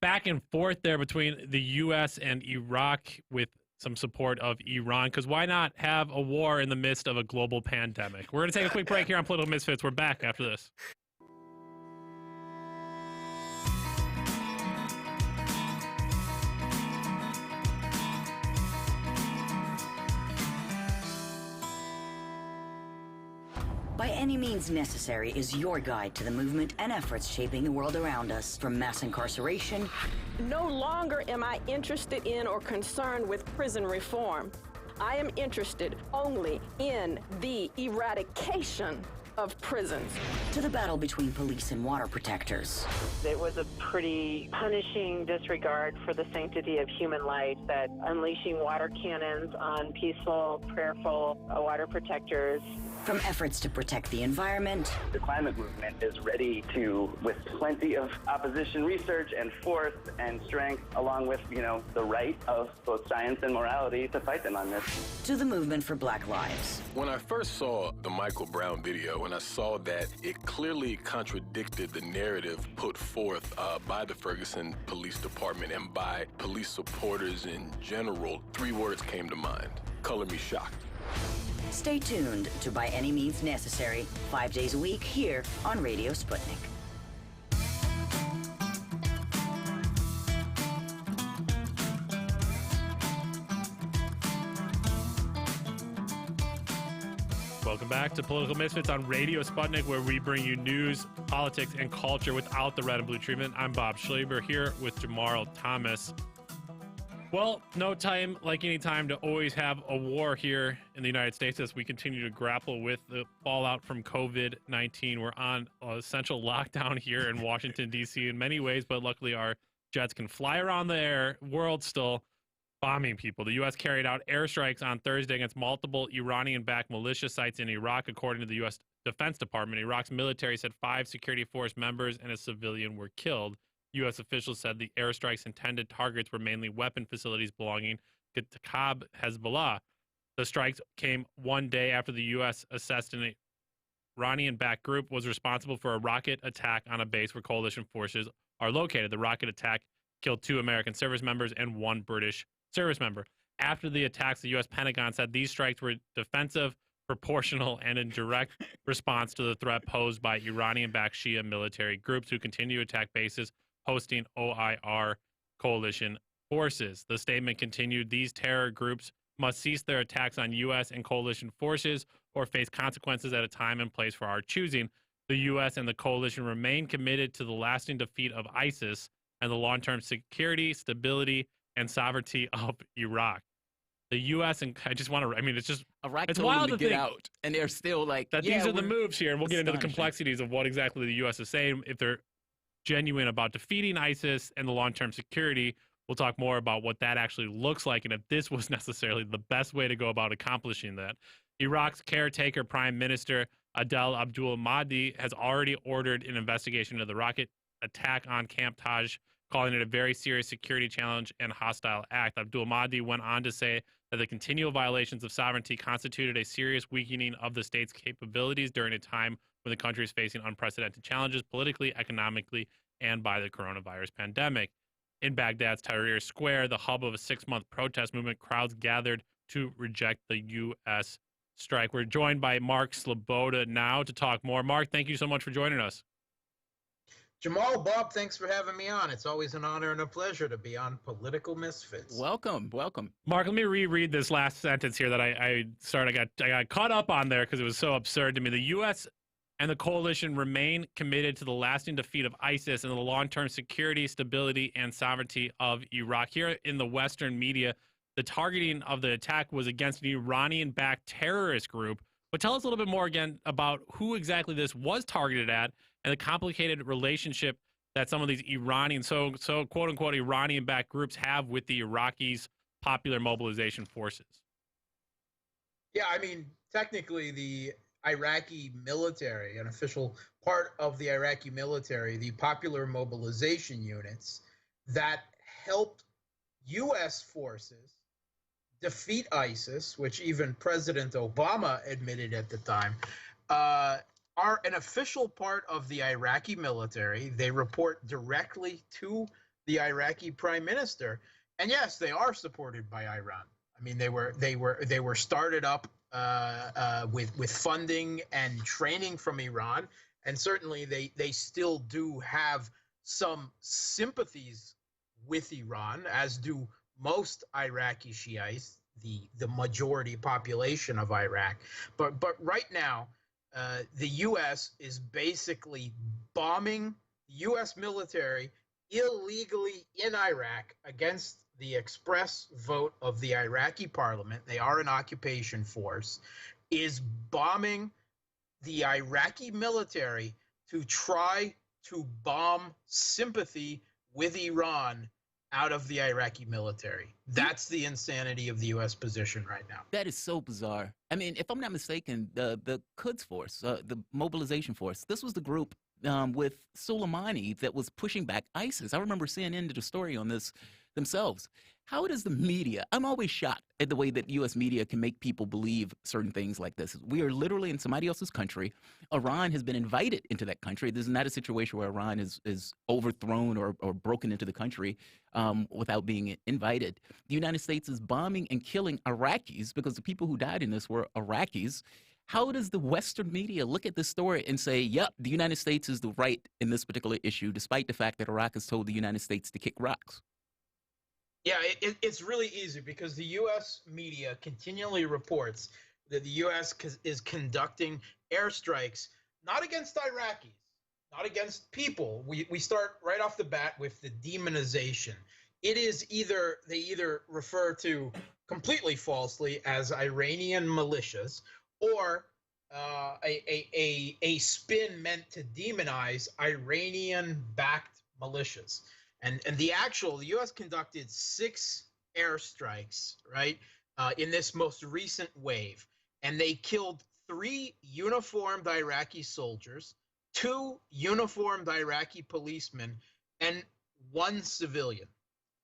back and forth there between the U.S. and Iraq with some support of Iran, because why not have a war in the midst of a global pandemic? We're going to take a quick break here on Political Misfits. We're back after this. By Any Means Necessary is your guide to the movement and efforts shaping the world around us. From mass incarceration. No longer am I interested in or concerned with prison reform. I am interested only in the eradication of prisons. To the battle between police and water protectors. It was a pretty punishing disregard for the sanctity of human life, that unleashing water cannons on peaceful, prayerful water protectors. From efforts to protect the environment. The climate movement is ready to, with plenty of opposition research and force and strength, along with, the right of both science and morality to fight them on this. To the movement for Black Lives. When I first saw the Michael Brown video, and I saw that it clearly contradicted the narrative put forth by the Ferguson Police Department and by police supporters in general, 3 words came to mind: color me shocked. Stay tuned to By Any Means Necessary, 5 days a week here on Radio Sputnik. Welcome back to Political Misfits on Radio Sputnik, where we bring you news, politics, and culture without the red and blue treatment. I'm Bob Schlaber here with Jamarl Thomas. Well, no time like any time to always have a war here in the United States as we continue to grapple with the fallout from COVID-19. We're on essential lockdown here in Washington, D.C. in many ways, but luckily our jets can fly around the world still bombing people. The U.S. carried out airstrikes on Thursday against multiple Iranian-backed militia sites in Iraq, according to the U.S. Defense Department. Iraq's military said 5 security force members and a civilian were killed. U.S. officials said the airstrikes' intended targets were mainly weapon facilities belonging to Kataib Hezbollah. The strikes came one day after the U.S. assessed an Iranian-backed group was responsible for a rocket attack on a base where coalition forces are located. The rocket attack killed 2 American service members and 1 British service member. After the attacks, the U.S. Pentagon said these strikes were defensive, proportional, and in direct response to the threat posed by Iranian-backed Shia military groups who continue to attack bases hosting OIR coalition forces. The statement continued, these terror groups must cease their attacks on U.S. and coalition forces or face consequences at a time and place for our choosing. The U.S. and the coalition remain committed to the lasting defeat of ISIS and the long-term security, stability, and sovereignty of Iraq. The U.S. and I just want to, it's just, Iraq it's told wild them to to get think out, and they're still like, that yeah, these are the moves here, and we'll get into the astonishing. complexities of what exactly the U.S. is saying. If they're genuine about defeating ISIS and the long-term security, we'll talk more about what that actually looks like and if this was necessarily the best way to go about accomplishing that. Iraq's caretaker Prime Minister Adel Abdul Mahdi has already ordered an investigation into the rocket attack on Camp Taj, calling it a very serious security challenge and hostile act. Abdul Mahdi went on to say that the continual violations of sovereignty constituted a serious weakening of the state's capabilities during a time when the country is facing unprecedented challenges politically, economically, and by the coronavirus pandemic. In Baghdad's Tahrir Square, the hub of a 6-month protest movement, crowds gathered to reject the U.S. strike. We're joined by Mark Sloboda now to talk more. Mark, thank you so much for joining us. Jamal, Bob, thanks for having me on. It's always an honor and a pleasure to be on Political Misfits. Welcome. Mark, let me reread this last sentence here that I got caught up on there because it was so absurd to me. The U.S. and the coalition remain committed to the lasting defeat of ISIS and the long-term security, stability, and sovereignty of Iraq. Here in the Western media, the targeting of the attack was against an Iranian-backed terrorist group. But tell us a little bit more again about who exactly this was targeted at and the complicated relationship that some of these Iranian, so quote-unquote Iranian-backed groups have with the Iraqis' popular mobilization forces. Yeah, technically the Iraqi military, an official part of the Iraqi military, the popular mobilization units that helped U.S. forces defeat ISIS, which even President Obama admitted at the time, are an official part of the Iraqi military. They report directly to the Iraqi prime minister, and yes, they are supported by Iran. They were started up with funding and training from Iran, and certainly they still do have some sympathies with Iran, as do most Iraqi Shiites, the majority population of Iraq. But right now, the U.S. is basically bombing U.S. military illegally in Iraq against the express vote of the Iraqi parliament, they are an occupation force, is bombing the Iraqi military to try to bomb sympathy with Iran out of the Iraqi military. That's the insanity of the U.S. position right now. That is so bizarre. I mean, if I'm not mistaken, the Quds Force, the mobilization force, this was the group with Soleimani that was pushing back ISIS. I remember CNN did a story on this themselves. How does the media, I'm always shocked at the way that U.S. media can make people believe certain things like this. We are literally in somebody else's country. Iran has been invited into that country. This is not a situation where Iran is overthrown or broken into the country without being invited. The United States is bombing and killing Iraqis because the people who died in this were Iraqis. How does the Western media look at this story and say, yep, the United States is the right in this particular issue, despite the fact that Iraq has told the United States to kick rocks? Yeah, it's really easy because the U.S. media continually reports that the U.S. is conducting airstrikes, not against Iraqis, not against people. We start right off the bat with the demonization. It is they either refer to completely falsely as Iranian militias or a spin meant to demonize Iranian-backed militias. And the U.S. conducted 6 airstrikes, right, in this most recent wave. And they killed 3 uniformed Iraqi soldiers, 2 uniformed Iraqi policemen, and 1 civilian.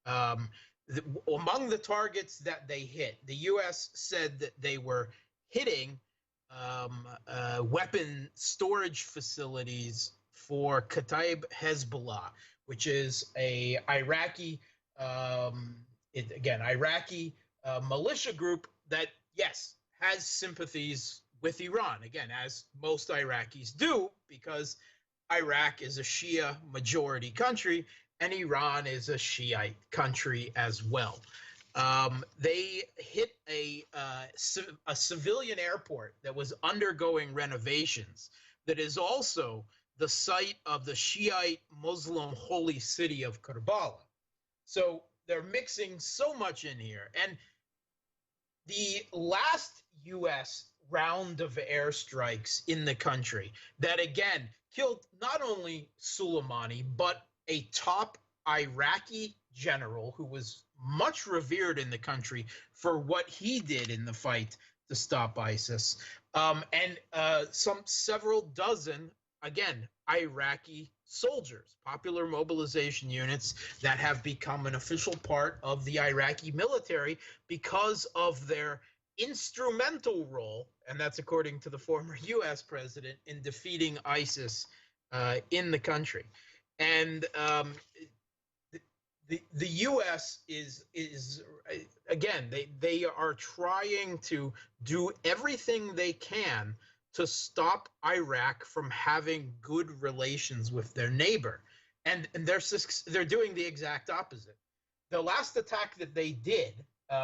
Among the targets that they hit, the U.S. said that they were hitting weapon storage facilities for Kataib Hezbollah, which is a Iraqi, Iraqi militia group that, yes, has sympathies with Iran, again, as most Iraqis do, because Iraq is a Shia majority country and Iran is a Shiite country as well. They hit a civilian airport that was undergoing renovations that is also the site of the Shiite Muslim holy city of Karbala. So they're mixing so much in here. And the last U.S. round of airstrikes in the country that, again, killed not only Soleimani, but a top Iraqi general who was much revered in the country for what he did in the fight to stop ISIS, and several dozen, again, Iraqi soldiers, popular mobilization units that have become an official part of the Iraqi military because of their instrumental role, and that's according to the former U.S. president, in defeating ISIS in the country. And the U.S. is again, they are trying to do everything they can to stop Iraq from having good relations with their neighbor, and they're doing the exact opposite. The last attack that they did,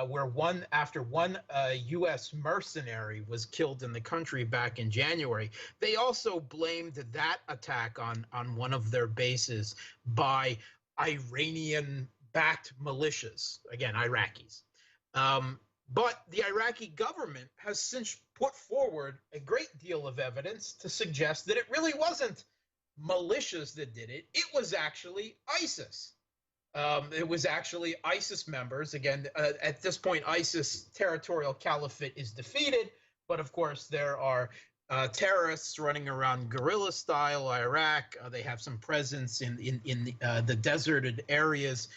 where one U.S. mercenary was killed in the country back in January, they also blamed that attack on one of their bases by Iranian-backed militias, again, Iraqis. But the Iraqi government has since put forward a great deal of evidence to suggest that it really wasn't militias that did it. It was actually ISIS. It was actually ISIS members. Again, at this point, ISIS territorial caliphate is defeated, but of course there are terrorists running around guerrilla-style Iraq. They have some presence in the deserted areas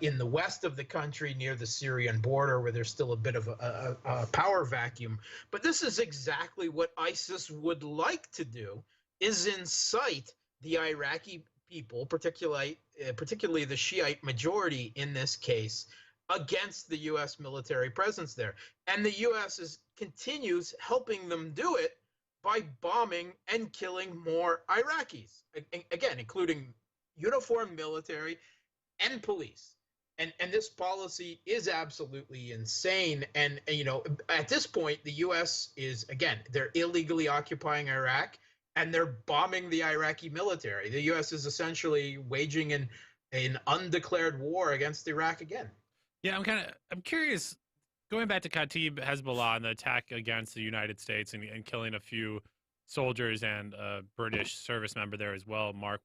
in the west of the country near the Syrian border, where there's still a bit of a power vacuum. But this is exactly what ISIS would like to do, is incite the Iraqi people, particularly the Shiite majority in this case, against the U.S. military presence there. And the U.S. continues helping them do it by bombing and killing more Iraqis, again, including uniformed military and police. And this policy is absolutely insane. And, you know, at this point, the U.S. is, again, they're illegally occupying Iraq and they're bombing the Iraqi military. The U.S. is essentially waging an undeclared war against Iraq again. Yeah, I'm curious. Going back to Khatib Hezbollah and the attack against the United States and killing a few soldiers and a British service member there as well, Mark.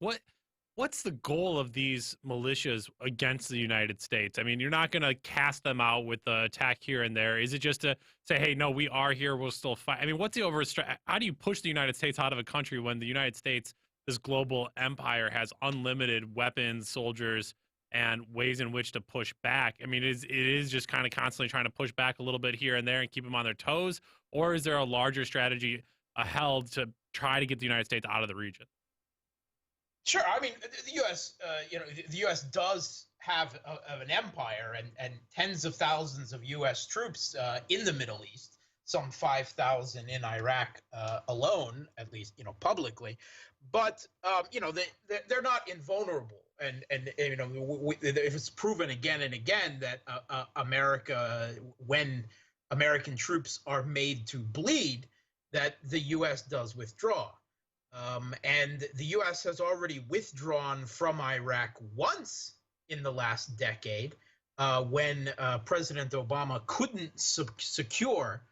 What's the goal of these militias against the United States? I mean, you're not going to cast them out with the attack here and there. Is it just to say, hey, no, we are here, we'll still fight? I mean, what's the how do you push the United States out of a country when the United States, this global empire, has unlimited weapons, soldiers, and ways in which to push back? I mean, it is just kind of constantly trying to push back a little bit here and there and keep them on their toes? Or is there a larger strategy held to try to get the United States out of the region? Sure. I mean, the U.S. The U.S. does have an empire and tens of thousands of U.S. troops in the Middle East. Some 5,000 in Iraq alone, at least publicly. But they're not invulnerable, and it's proven again and again that America, when American troops are made to bleed, that the U.S. does withdraw. And the U.S. has already withdrawn from Iraq once in the last decade when President Obama couldn't secure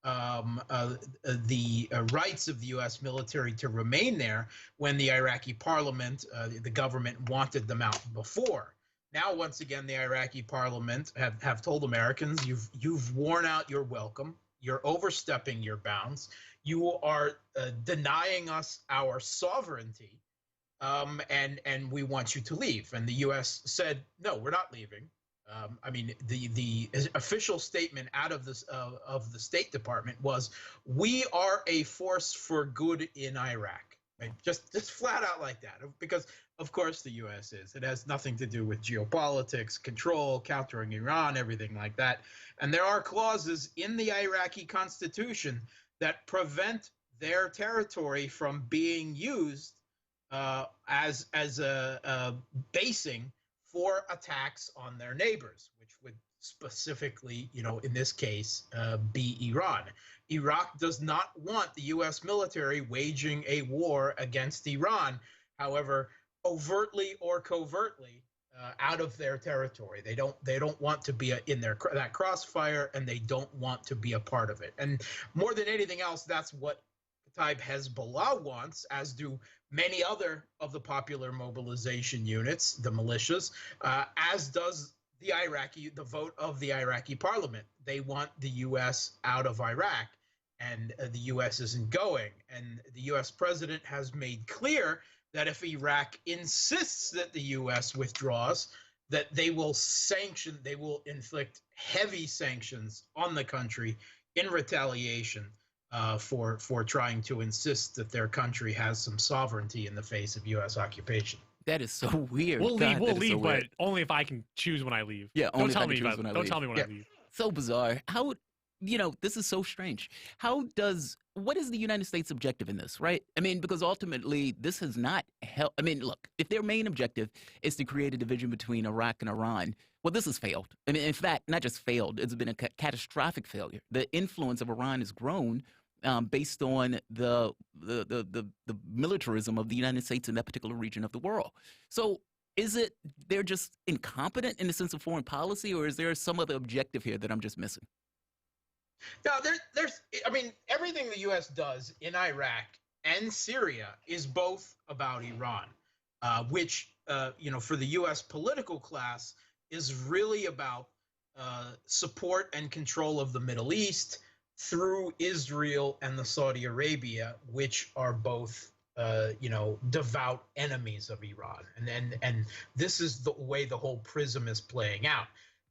the rights of the U.S. military to remain there when the Iraqi parliament, the government wanted them out before. Now, once again, the Iraqi parliament have told Americans, you've worn out your welcome. You're overstepping your bounds. You are denying us our sovereignty, and we want you to leave. And the U.S. said, no, we're not leaving. I mean, the official statement out of this of the State Department was, we are a force for good in Iraq. Right? Just flat out like that, because of course the U.S. is. It has nothing to do with geopolitics, control, countering Iran, everything like that. And there are clauses in the Iraqi constitution that prevent their territory from being used as a basing for attacks on their neighbors, which would specifically, in this case, be Iran. Iraq does not want the U.S. military waging a war against Iran, however, overtly or covertly, out of their territory. They don't want to be in that crossfire, and they don't want to be a part of it. And more than anything else, that's what Kataib Hezbollah wants, as do many other of the popular mobilization units, the militias, as does the vote of the Iraqi parliament. They want the U.S. out of Iraq, and the U.S. isn't going. And the U.S. president has made clear that if Iraq insists that the U.S. withdraws, that they will inflict heavy sanctions on the country in retaliation for trying to insist that their country has some sovereignty in the face of U.S. occupation. That is so weird. We'll leave, but only if I can choose when I leave. Yeah, don't tell me when I leave. So bizarre. How, this is so strange. What is the United States' objective in this, right? I mean, because ultimately this has not helped. I mean, look, if their main objective is to create a division between Iraq and Iran, well, this has failed. I mean, in fact, not just failed, it's been a catastrophic failure. The influence of Iran has grown based on the militarism of the United States in that particular region of the world. So is it they're just incompetent in the sense of foreign policy, or is there some other objective here that I'm just missing? No, everything the U.S. does in Iraq and Syria is both about Iran, which, for the U.S. political class is really about support and control of the Middle East through Israel and the Saudi Arabia, which are both, devout enemies of Iran. And this is the way the whole prism is playing out.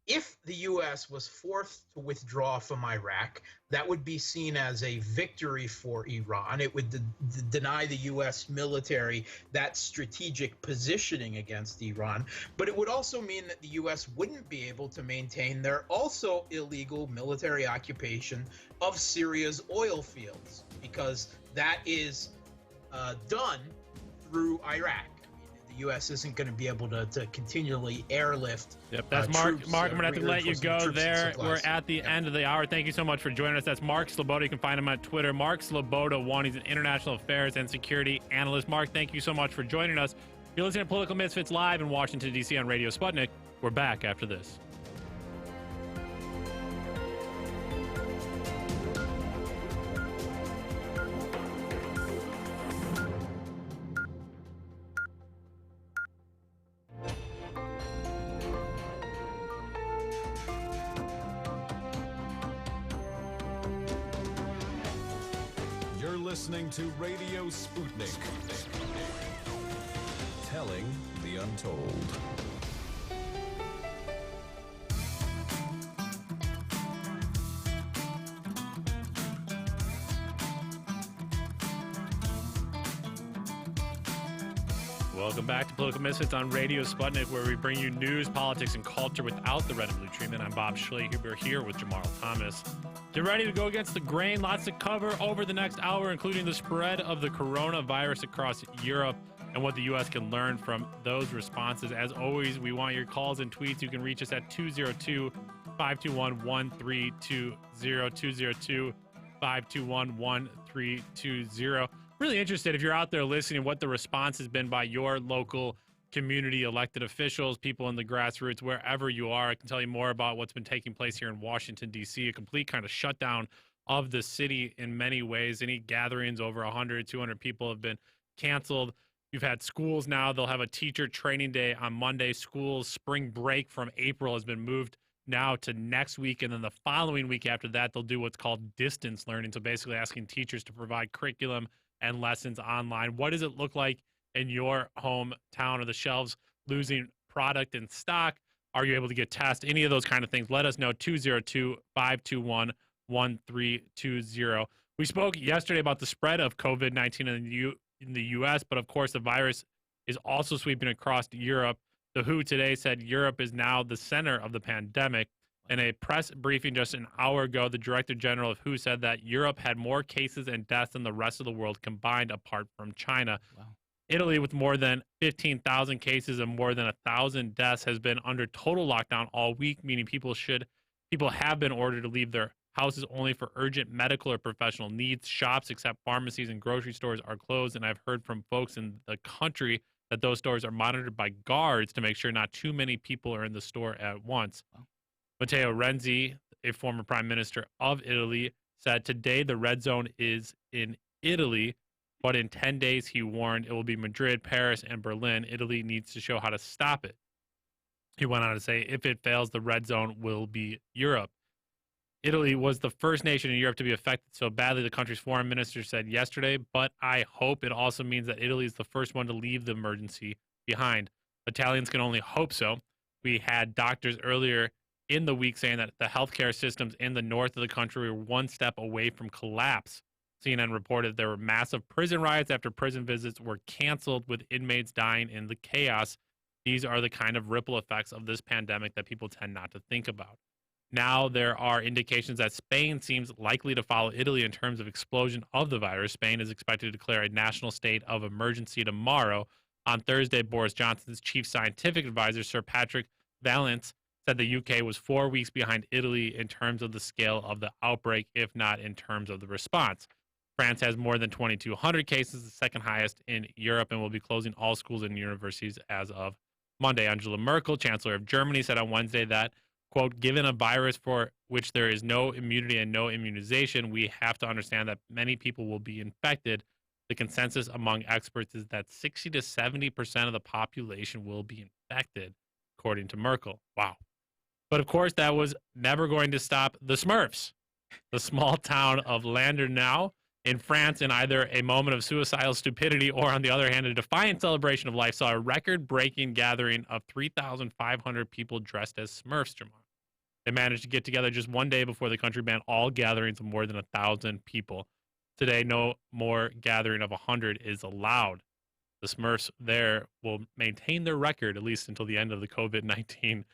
If the U.S. was forced to withdraw from Iraq, that would be seen as a victory for Iran. It would deny the U.S. military that strategic positioning against Iran. But it would also mean that the U.S. wouldn't be able to maintain their also illegal military occupation of Syria's oil fields, because that is done through Iraq. The U.S. isn't going to be able to continually airlift. Yep, that's Mark. Mark, I'm going to have to let you go there. We're at the end of the hour. Thank you so much for joining us. That's Mark Sloboda. You can find him on Twitter. Mark Sloboda1. He's an international affairs and security analyst. Mark, thank you so much for joining us. You're listening to Political Misfits live in Washington, D.C. on Radio Sputnik. We're back after this. listening to Radio Sputnik. Telling the untold. Welcome back to Political Misfits on Radio Sputnik, where we bring you news, politics, and culture without the red and blue treatment. I'm Bob Schley. We're here with Jamarl Thomas. Get ready to go against the grain. Lots to cover over the next hour, including the spread of the coronavirus across Europe and what the U.S. can learn from those responses. As always, we want your calls and tweets. You can reach us at 202-521-1320, 202-521-1320. Really interested, if you're out there listening, what the response has been by your local community elected officials, people in the grassroots, wherever you are. I can tell you more about what's been taking place here in Washington, D.C., a complete kind of shutdown of the city in many ways. Any gatherings over 100, 200 people have been canceled. You've had schools now. They'll have a teacher training day on Monday. Schools' spring break from April has been moved now to next week. And then the following week after that, they'll do what's called distance learning. So basically asking teachers to provide curriculum and lessons online. What does it look like in your hometown? Are the shelves losing product in stock? Are you able to get tests? Any of those kind of things, let us know. 202-521-1320. We spoke yesterday about the spread of COVID-19 in the U.S., but of course the virus is also sweeping across Europe. The WHO today said Europe is now the center of the pandemic. In a press briefing just an hour ago, the Director General of WHO said that Europe had more cases and deaths than the rest of the world combined, apart from China. Wow. Italy, with more than 15,000 cases and more than 1,000 deaths, has been under total lockdown all week, meaning people have been ordered to leave their houses only for urgent medical or professional needs. Shops, except pharmacies and grocery stores, are closed, and I've heard from folks in the country that those stores are monitored by guards to make sure not too many people are in the store at once. Wow. Matteo Renzi, a former prime minister of Italy, said today the red zone is in Italy, but in 10 days, he warned, it will be Madrid, Paris, and Berlin. Italy needs to show how to stop it. He went on to say, if it fails, the red zone will be Europe. Italy was the first nation in Europe to be affected so badly, the country's foreign minister said yesterday, but I hope it also means that Italy is the first one to leave the emergency behind. Italians can only hope so. We had doctors earlier in the week saying that the healthcare systems in the north of the country were one step away from collapse. CNN reported there were massive prison riots after prison visits were canceled, with inmates dying in the chaos. These are the kind of ripple effects of this pandemic that people tend not to think about. Now there are indications that Spain seems likely to follow Italy in terms of explosion of the virus. Spain is expected to declare a national state of emergency tomorrow. On Thursday, Boris Johnson's chief scientific advisor, Sir Patrick Vallance, said the UK was 4 weeks behind Italy in terms of the scale of the outbreak, if not in terms of the response. France has more than 2,200 cases, the second highest in Europe, and will be closing all schools and universities as of Monday. Angela Merkel, Chancellor of Germany, said on Wednesday that, quote, given a virus for which there is no immunity and no immunization, we have to understand that many people will be infected. The consensus among experts is that 60 to 70% of the population will be infected, according to Merkel. Wow. But of course, that was never going to stop the Smurfs. The small town of Landernau in France, in either a moment of suicidal stupidity or, on the other hand, a defiant celebration of life, saw a record-breaking gathering of 3,500 people dressed as Smurfs, Jamal. They managed to get together just one day before the country banned all gatherings of more than 1,000 people. Today, no more gathering of 100 is allowed. The Smurfs there will maintain their record, at least until the end of the COVID-19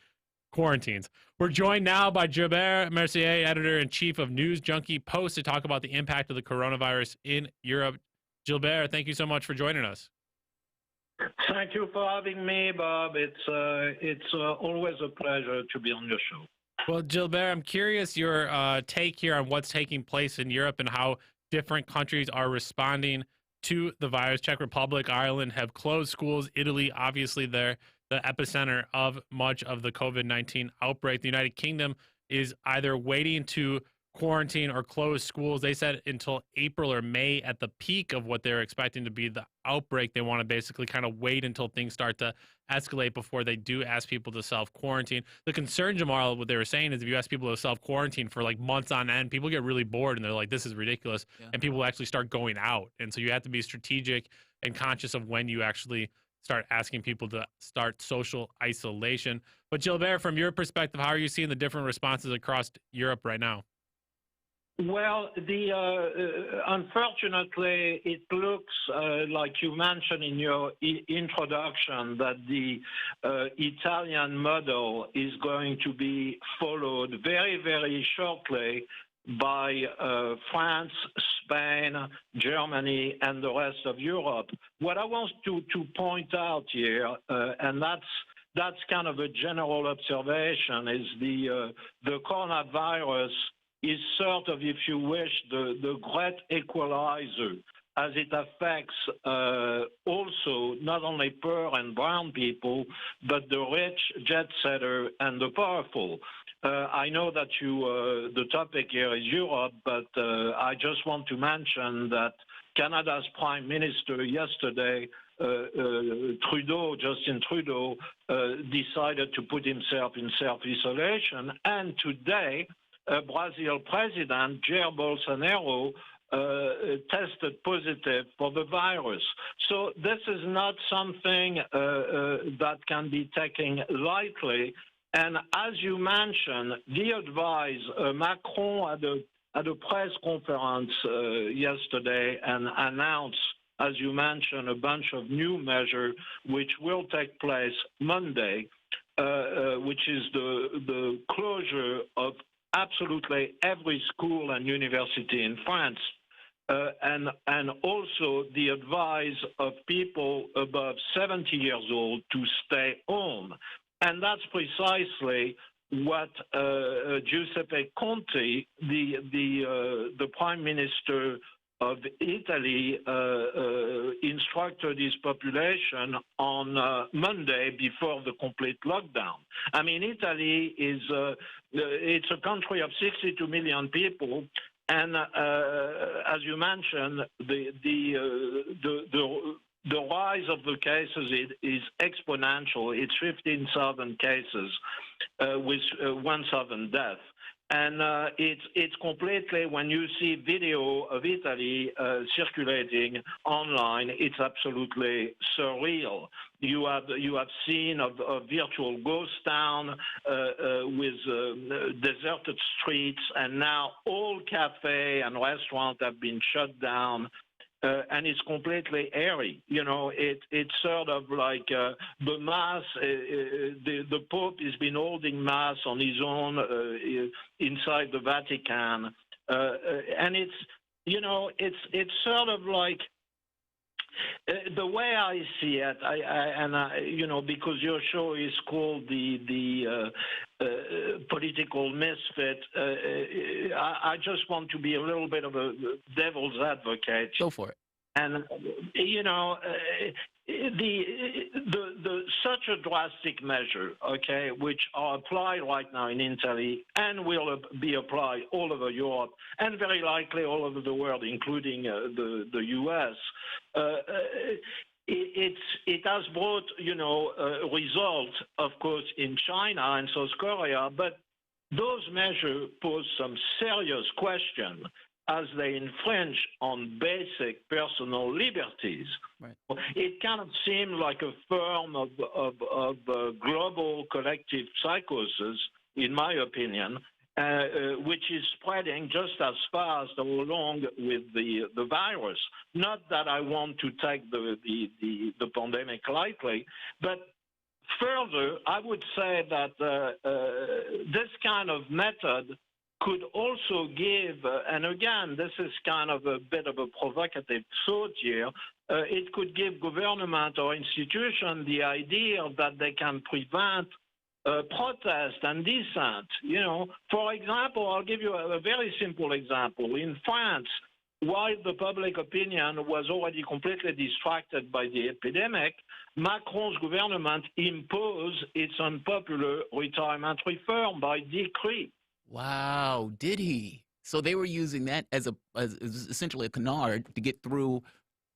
quarantines. We're joined now by Gilbert Mercier, editor-in-chief of News Junkie Post, to talk about the impact of the coronavirus in Europe. Gilbert, thank you so much for joining us. Thank you for having me, Bob. It's always a pleasure to be on your show. Well, Gilbert, I'm curious your take here on what's taking place in Europe and how different countries are responding to the virus. Czech Republic, Ireland have closed schools. Italy, obviously, they're the epicenter of much of the COVID-19 outbreak. The United Kingdom is either waiting to quarantine or close schools. They said until April or May at the peak of what they're expecting to be the outbreak. They want to basically kind of wait until things start to escalate before they do ask people to self-quarantine. The concern, Jamarl, what they were saying is if you ask people to self-quarantine for like months on end, people get really bored and they're like, this is ridiculous. And people actually start going out. And so you have to be strategic and conscious of when you actually start asking people to start social isolation. But Gilbert, from your perspective, how are you seeing the different responses across Europe right now? Well, unfortunately, it looks like you mentioned in your introduction that the Italian model is going to be followed very, very shortly by France, Spain, Germany, and the rest of Europe. What I want to point out here, and that's kind of a general observation, is the coronavirus is sort of, if you wish, the great equalizer, as it affects also not only poor and brown people, but the rich, jet setter, and the powerful. I know that the topic here is Europe, but I just want to mention that Canada's Prime Minister yesterday, Justin Trudeau, decided to put himself in self-isolation, and today, Brazil President Jair Bolsonaro tested positive for the virus. So this is not something that can be taken lightly. And as you mentioned, the advice, Macron had a press conference yesterday and announced, as you mentioned, a bunch of new measures which will take place Monday, which is the closure of absolutely every school and university in France, and also the advice of people above 70 years old to stay home. And that's precisely what Giuseppe Conte, the Prime Minister of Italy, instructed his population on Monday before the complete lockdown. I mean, Italy is it's a country of 62 million people, and as you mentioned, the rise of the cases is exponential. It's 15,000 cases with 1,000 deaths. And it's completely, when you see video of Italy circulating online, it's absolutely surreal. You have seen a virtual ghost town with deserted streets, and now all cafes and restaurants have been shut down. And it's completely airy. You know, it's sort of like the mass. The Pope has been holding mass on his own inside the Vatican, and it's, you know, it's sort of like the way I see it. You know, because your show is called the political misfit, I just want to be a little bit of a devil's advocate. Go for it. And you know, such a drastic measure, okay, which are applied right now in Italy and will be applied all over Europe and very likely all over the world, including the U.S. It has brought, you know, results, of course, in China and South Korea, but those measures pose some serious questions as they infringe on basic personal liberties. Right. It kind of seems like a form of global collective psychosis, in my opinion, which is spreading just as fast along with the virus. Not that I want to take the pandemic lightly, but further, I would say that this kind of method could also give, and again, this is kind of a bit of a provocative thought here, it could give government or institution the idea that they can prevent protest and dissent. You know, for example, I'll give you a very simple example. In France, while the public opinion was already completely distracted by the epidemic, Macron's government imposed its unpopular retirement reform by decree. Wow, did he? So they were using that as essentially a canard to get through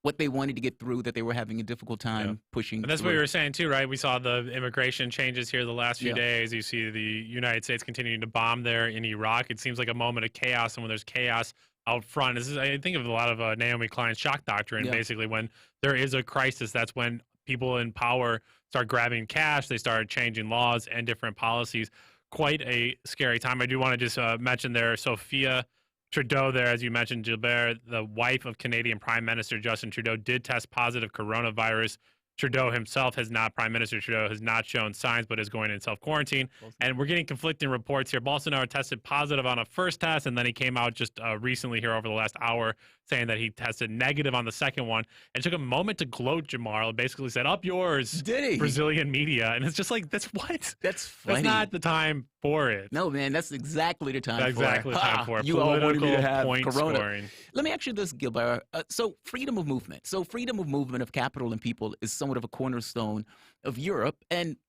what they wanted to get through, that they were having a difficult time pushing. And that's through. what we were saying too, right? We saw the immigration changes here the last few Yeah. days. You see the United States continuing to bomb there in Iraq. It seems like a moment of chaos, and when there's chaos out front, this is, I think of a lot of Naomi Klein's shock doctrine. Yeah. Basically, when there is a crisis, that's when people in power start grabbing cash. They start changing laws and different policies. Quite a scary time. I do want to just mention there, Sophia Trudeau there, as you mentioned, Gilbert, the wife of Canadian Prime Minister Justin Trudeau, did test positive coronavirus. Trudeau himself has not, Prime Minister Trudeau has not shown signs, but is going in self-quarantine. And we're getting conflicting reports here. Bolsonaro tested positive on a first test, and then he came out just recently here over the last hour saying that he tested negative on the second one. And took a moment to gloat, Jamarl, and basically said, up yours, Did he? Brazilian media. And it's just like, that's what? That's funny. That's not the time for it. No, man, that's exactly the time Exactly for it. the time for it. You all wanted me to Political have point corona. scoring. Let me ask you this, Gilbert. So freedom of movement. So freedom of movement of capital and people is somewhat of a cornerstone of Europe.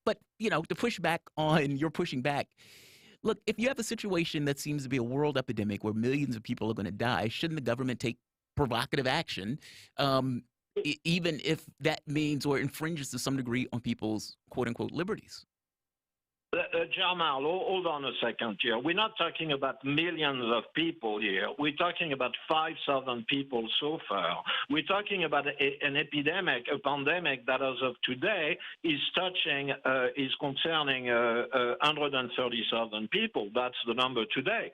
But to push back on, you're pushing back. Look, if you have a situation that seems to be a world epidemic where millions of people are going to die, shouldn't the government take provocative action, even if that means or infringes to some degree on people's quote-unquote liberties? Jamarl, hold on a second here. We're not talking about millions of people here. We're talking about 5,000 people so far. We're talking about an epidemic, a pandemic that as of today is concerning 130,000 people. That's the number today.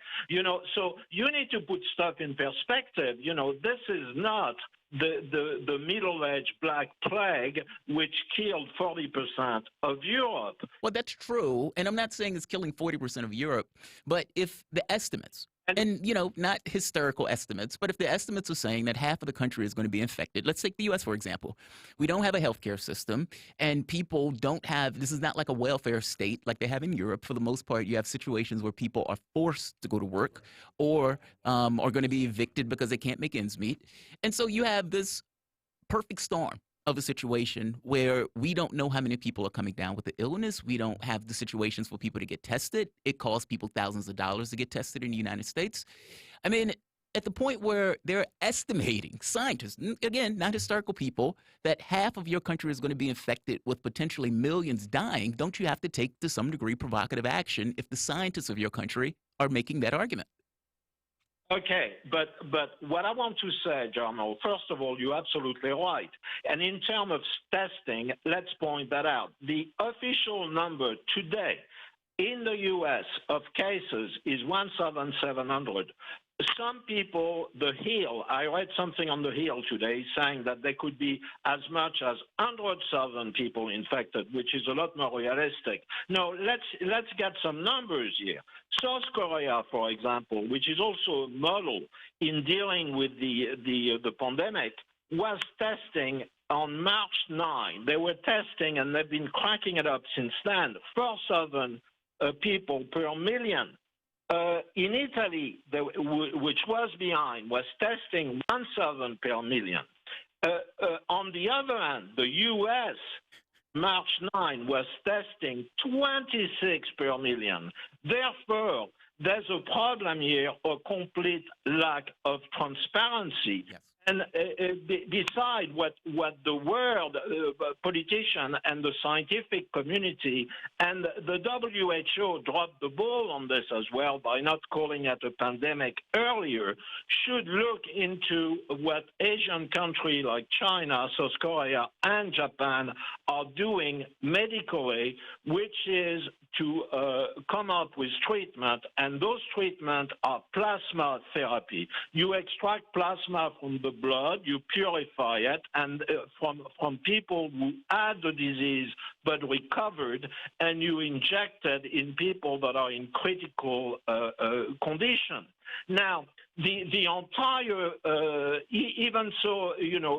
So you need to put stuff in perspective. This is not the middle-aged Black Plague, which killed 40% of Europe. Well, that's true, and I'm not saying it's killing 40% of Europe, but if the estimates, and not hysterical estimates, but if the estimates are saying that half of the country is going to be infected, let's take the U.S., for example. We don't have a healthcare system, and people don't have, this is not like a welfare state like they have in Europe. For the most part, you have situations where people are forced to go to work or are going to be evicted because they can't make ends meet. And so you have this perfect storm of a situation where we don't know how many people are coming down with the illness. We don't have the situations for people to get tested. It costs people thousands of dollars to get tested in the United States. I mean, at the point where they're estimating, scientists, again, not historical people, that half of your country is going to be infected with potentially millions dying, don't you have to take, to some degree, provocative action if the scientists of your country are making that argument? Okay, but what I want to say, Jamarl, first of all, you're absolutely right. And in terms of testing, let's point that out. The official number today in the U.S. of cases is 1,700. Some people, the Hill, I read something on the Hill today saying that there could be as much as 100,000 people infected, which is a lot more realistic. No, let's get some numbers here. South Korea, for example, which is also a model in dealing with the pandemic, was testing on March 9. They were testing, and they've been cracking it up since then, 4,000 people per million. In Italy, which was behind, was testing 1,000 per million. On the other hand, the U.S., March 9, was testing 26 per million. Therefore, there's a problem here, a complete lack of transparency. Yes. And decide what the world, politician and the scientific community and the WHO dropped the ball on this as well by not calling it a pandemic earlier, should look into what Asian countries like China, South Korea, and Japan are doing medically, which is to come up with treatment, and those treatments are plasma therapy. You extract plasma from the blood, you purify it, and from people who had the disease but recovered, and you inject it in people that are in critical condition. Now, the entire, even so,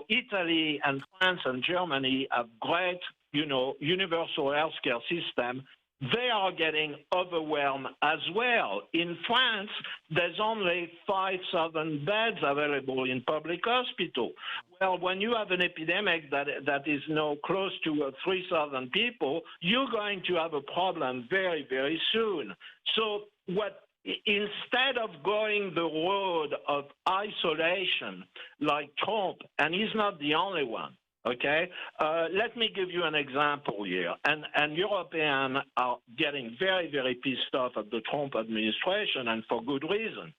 Italy and France and Germany have great, universal healthcare system. They are getting overwhelmed as well. In France, there's only 5,000 beds available in public hospital. Well, when you have an epidemic that is now close to 3,000 people, you're going to have a problem very, very soon. So what instead of going the road of isolation like Trump, and he's not the only one, okay? Let me give you an example here. And Europeans are getting very, very pissed off at the Trump administration, and for good reason.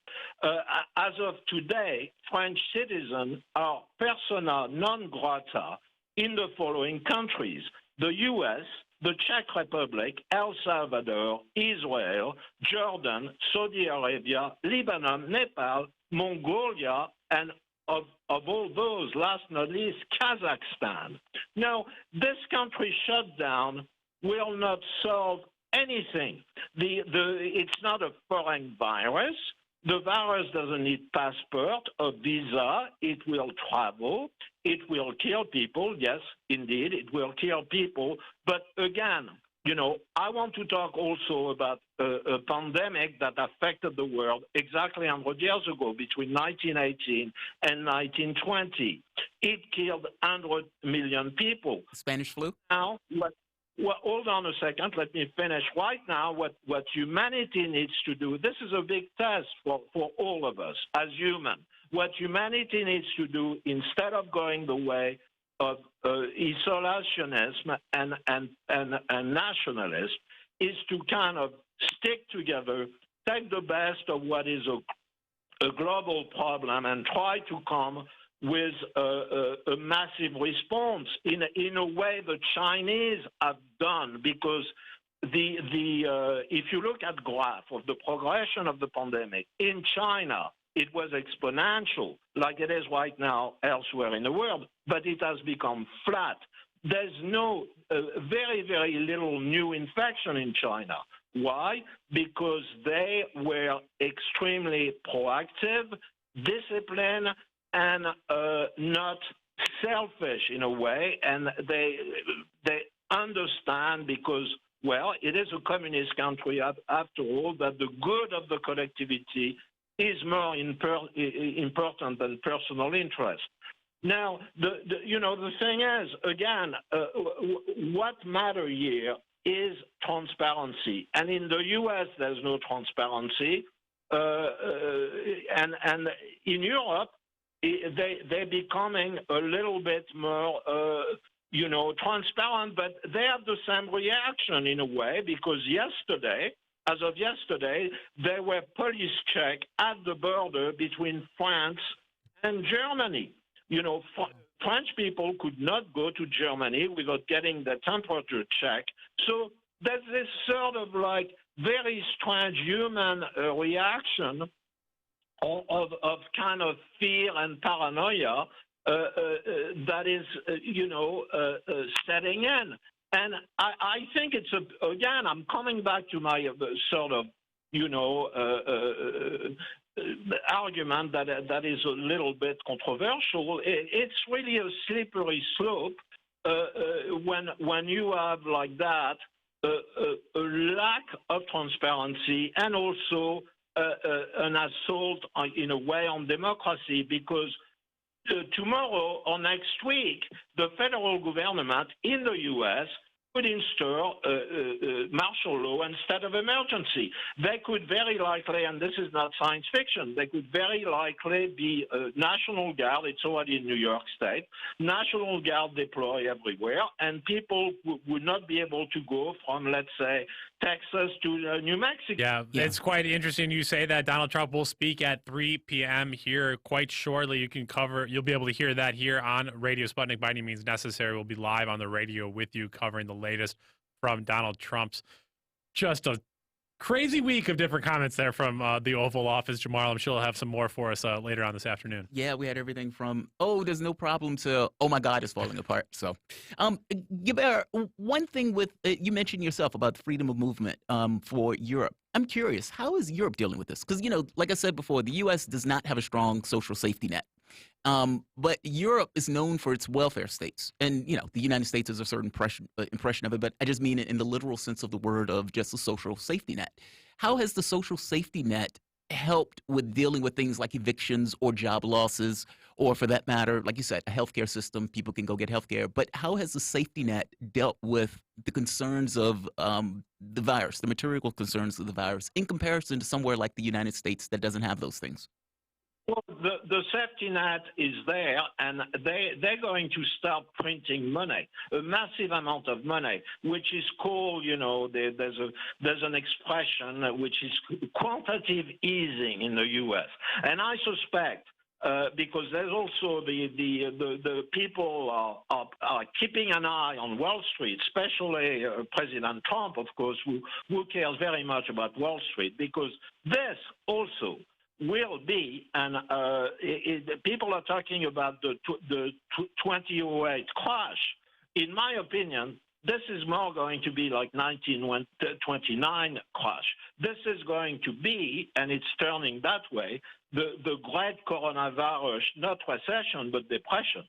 As of today, French citizens are persona non grata in the following countries: the U.S., the Czech Republic, El Salvador, Israel, Jordan, Saudi Arabia, Lebanon, Nepal, Mongolia, and of all those, last not least, Kazakhstan. Now, this country shutdown will not solve anything. It's not a foreign virus. The virus doesn't need passport or visa. It will travel. It will kill people. Yes, indeed, it will kill people. But again, you know, I want to talk also about a pandemic that affected the world exactly 100 years ago, between 1918 and 1920. It killed 100 million people. Spanish flu? Now, well, hold on a second. Let me finish. Right now, what humanity needs to do, this is a big test for all of us as humans. What humanity needs to do, instead of going the way of isolationism and nationalism, is to kind of stick together, take the best of what is a global problem and try to come with a massive response in a way the Chinese have done, because if you look at graph of the progression of the pandemic in China, it was exponential, like it is right now elsewhere in the world, but it has become flat. There's no very, very little new infection in China. Why? Because they were extremely proactive, disciplined, and not selfish in a way, and they understand, because, well, it is a communist country after all, that the good of the collectivity is more important than personal interest. Now, the thing is, again, what matters here is transparency, and in the U.S. there's no transparency, and in Europe, they're becoming a little bit more, transparent, but they have the same reaction in a way, because as of yesterday, there were police checks at the border between France and Germany. French people could not go to Germany without getting the temperature check. So there's this sort of like very strange human reaction of kind of fear and paranoia that is, setting in. And I think it's, again, I'm coming back to my sort of, argument that is a little bit controversial. It's really a slippery slope when you have like that a lack of transparency, and also an assault in a way on democracy, because tomorrow or next week, the federal government in the U.S. could install martial law instead of emergency. They could very likely, and this is not science fiction, they could very likely be National Guard, it's already in New York State, National Guard deploy everywhere, and people would not be able to go from, let's say, Texas to New Mexico. Yeah, it's quite interesting you say that. Donald Trump will speak at 3 p.m. here quite shortly. You'll be able to hear that here on Radio Sputnik. By any means necessary, we'll be live on the radio with you, covering the latest from Donald Trump's just a crazy week of different comments there from the Oval Office. Jamarl, I'm sure he'll have some more for us later on this afternoon. Yeah, we had everything from, there's no problem, to, oh my God, it's falling apart. So, Gilbert, one thing with, you mentioned yourself about the freedom of movement for Europe. I'm curious, how is Europe dealing with this? Because, like I said before, the U.S. does not have a strong social safety net. But Europe is known for its welfare states. And, the United States has a certain impression of it, but I just mean it in the literal sense of the word of just a social safety net. How has the social safety net helped with dealing with things like evictions or job losses or for that matter, like you said, a healthcare system, people can go get healthcare. But how has the safety net dealt with the concerns of the virus, the material concerns of the virus, in comparison to somewhere like the United States that doesn't have those things? Well, the safety net is there, and they're going to start printing money, a massive amount of money, which is called, there's an expression which is quantitative easing in the U.S. And I suspect, because there's also the people are keeping an eye on Wall Street, especially President Trump, of course, who cares very much about Wall Street, because this also will be, and people are talking about the 2008 crash. In my opinion, this is more going to be like 1929 crash. This is going to be, and it's turning that way, the great coronavirus, not recession, but depression.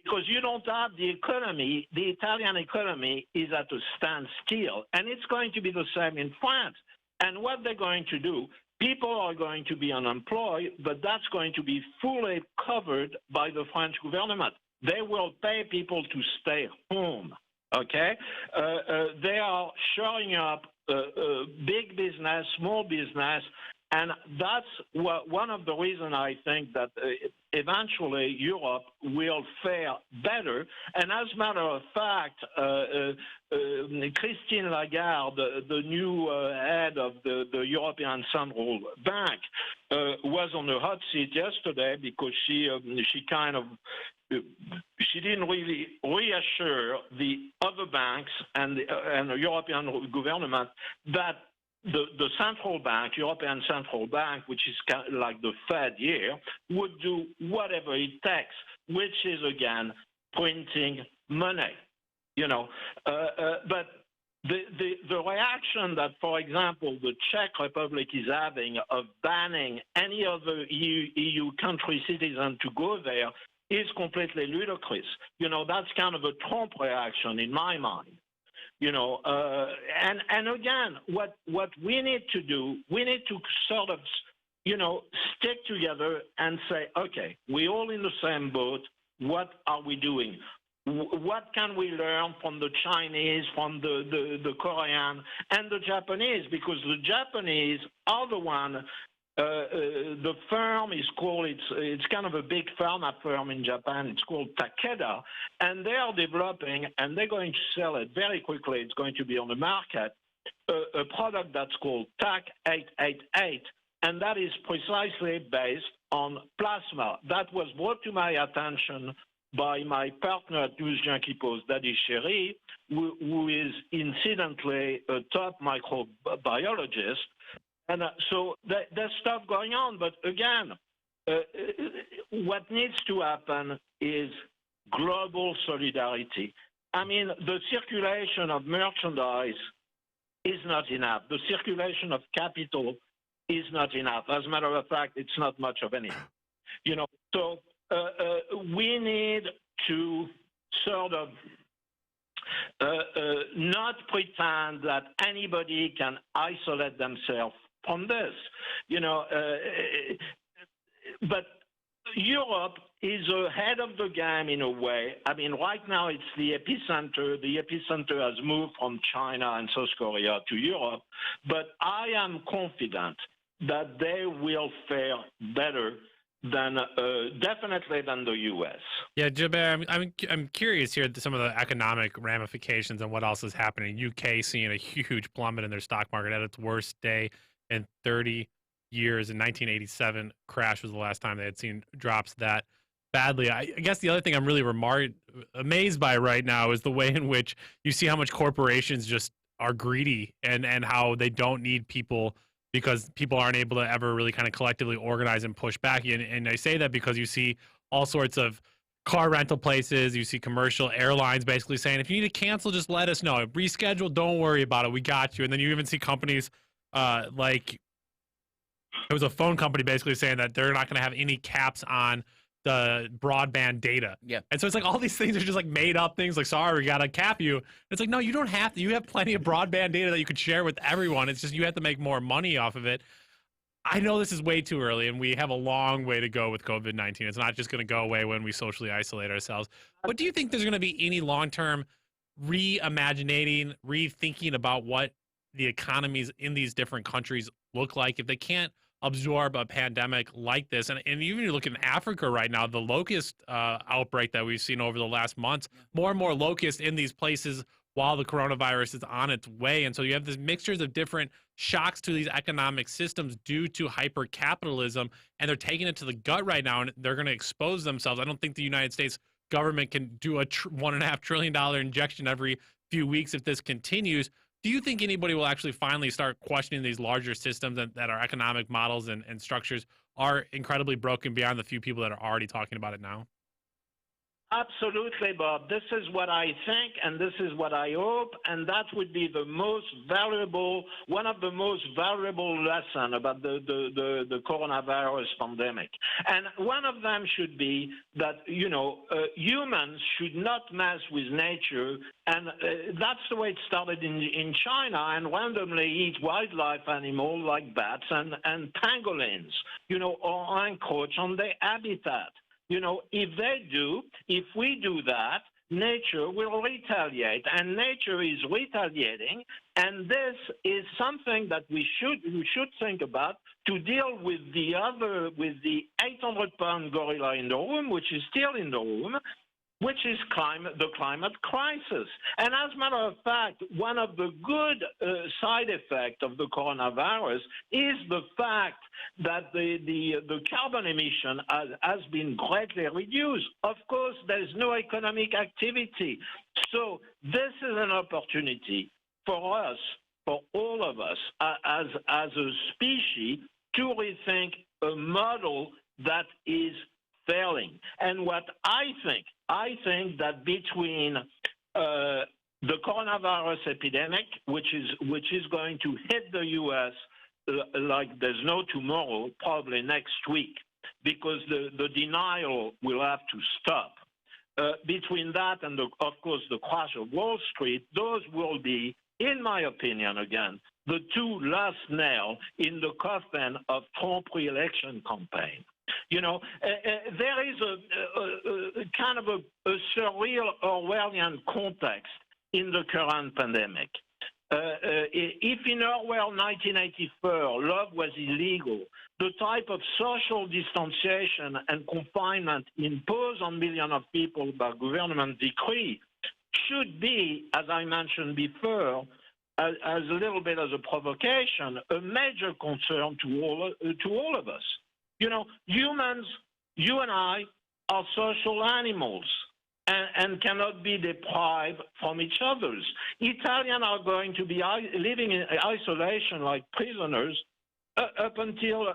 Because you don't have the economy, the Italian economy is at a standstill, and it's going to be the same in France. And what they're going to do, people are going to be unemployed, but that's going to be fully covered by the French government. They will pay people to stay home, okay? They are showing up big business, small business, and that's one of the reasons I think that eventually Europe will fare better. And as a matter of fact, Christine Lagarde, the new head of the European Central Bank, was on the hot seat yesterday because she didn't really reassure the other banks and the European government that the central bank, European Central Bank, which is kind of like the Fed here, would do whatever it takes, which is, again, printing money, But the reaction that, for example, the Czech Republic is having of banning any other EU country citizen to go there is completely ludicrous. That's kind of a Trump reaction in my mind. And again, what we need to do, we need to sort of, stick together and say, okay, we're all in the same boat. What are we doing? What can we learn from the Chinese, from the Korean, and the Japanese? Because the Japanese are the one. The firm is called, it's kind of a big pharma firm in Japan. It's called Takeda, and they are developing, and they're going to sell it very quickly. It's going to be on the market, a product that's called TAC-888, and that is precisely based on plasma. That was brought to my attention by my partner at News Junkie Post, Daddy Sherry, who is incidentally a top microbiologist. And so there's stuff going on. But again, what needs to happen is global solidarity. I mean, the circulation of merchandise is not enough. The circulation of capital is not enough. As a matter of fact, it's not much of anything. So we need to sort of not pretend that anybody can isolate themselves from this, but Europe is ahead of the game in a way. I mean, right now it's the epicenter. The epicenter has moved from China and South Korea to Europe, but I am confident that they will fare better than definitely than the U.S. Yeah, Jamarl, I'm curious here some of the economic ramifications and what else is happening. UK seeing a huge plummet in their stock market at its worst day in 30 years. In 1987, crash was the last time they had seen drops that badly. I guess the other thing I'm really amazed by right now is the way in which you see how much corporations just are greedy and how they don't need people because people aren't able to ever really kind of collectively organize and push back. And I say that because you see all sorts of car rental places, you see commercial airlines basically saying, if you need to cancel, just let us know. Reschedule, don't worry about it. We got you. And then you even see companies like it was a phone company basically saying that they're not going to have any caps on the broadband data. Yeah. And so it's like all these things are just like made up things like, sorry, we got to cap you. It's like, no, you don't have to. You have plenty of broadband data that you could share with everyone. It's just you have to make more money off of it. I know this is way too early, and we have a long way to go with COVID-19. It's not just going to go away when we socially isolate ourselves. But do you think there's going to be any long-term reimagining, rethinking about what the economies in these different countries look like if they can't absorb a pandemic like this? And even you look in Africa right now, the locust outbreak that we've seen over the last months, more and more locusts in these places while the coronavirus is on its way. And so you have this mixtures of different shocks to these economic systems due to hyper-capitalism, and they're taking it to the gut right now, and they're going to expose themselves. I don't think the United States government can do a $1.5 trillion injection every few weeks if this continues. Do you think anybody will actually finally start questioning these larger systems that our economic models and structures are incredibly broken beyond the few people that are already talking about it now? Absolutely, Bob. This is what I think, and this is what I hope, and that would be the most valuable, one of the most valuable lessons about the coronavirus pandemic. And one of them should be that, humans should not mess with nature, and that's the way it started in China, and randomly eat wildlife animals like bats and pangolins, or encroach on their habitat. If we do that, nature will retaliate, and nature is retaliating, and this is something that we should think about to deal with the 800-pound gorilla in the room, which is still in the room, which is the climate crisis. And as a matter of fact, one of the good side effects of the coronavirus is the fact that the carbon emission has been greatly reduced. Of course, there's no economic activity. So this is an opportunity for us, for all of us, as a species, to rethink a model that is failing. And what I think that between the coronavirus epidemic, which is going to hit the U.S. Like there's no tomorrow, probably next week, because the denial will have to stop. Between that and, of course, the crash of Wall Street, those will be, in my opinion, again, the two last nails in the coffin of Trump re-election campaign. There is a kind of a surreal Orwellian context in the current pandemic. If in Orwell 1984 love was illegal, the type of social distanciation and confinement imposed on millions of people by government decree should be, as I mentioned before, as a little bit as a provocation, a major concern to all of us. Humans, you and I, are social animals and cannot be deprived from each other's. Italians are going to be living in isolation like prisoners up until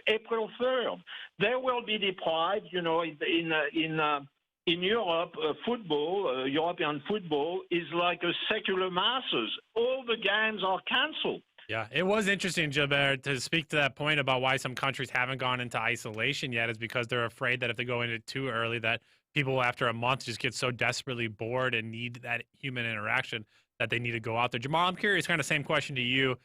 April 3rd. They will be deprived, in Europe, football, European football is like a secular masses. All the games are canceled. Yeah, it was interesting, Gilbert, to speak to that point about why some countries haven't gone into isolation yet is because they're afraid that if they go into it too early, that people after a month just get so desperately bored and need that human interaction that they need to go out there. Jamarl, I'm curious, kind of same question to you.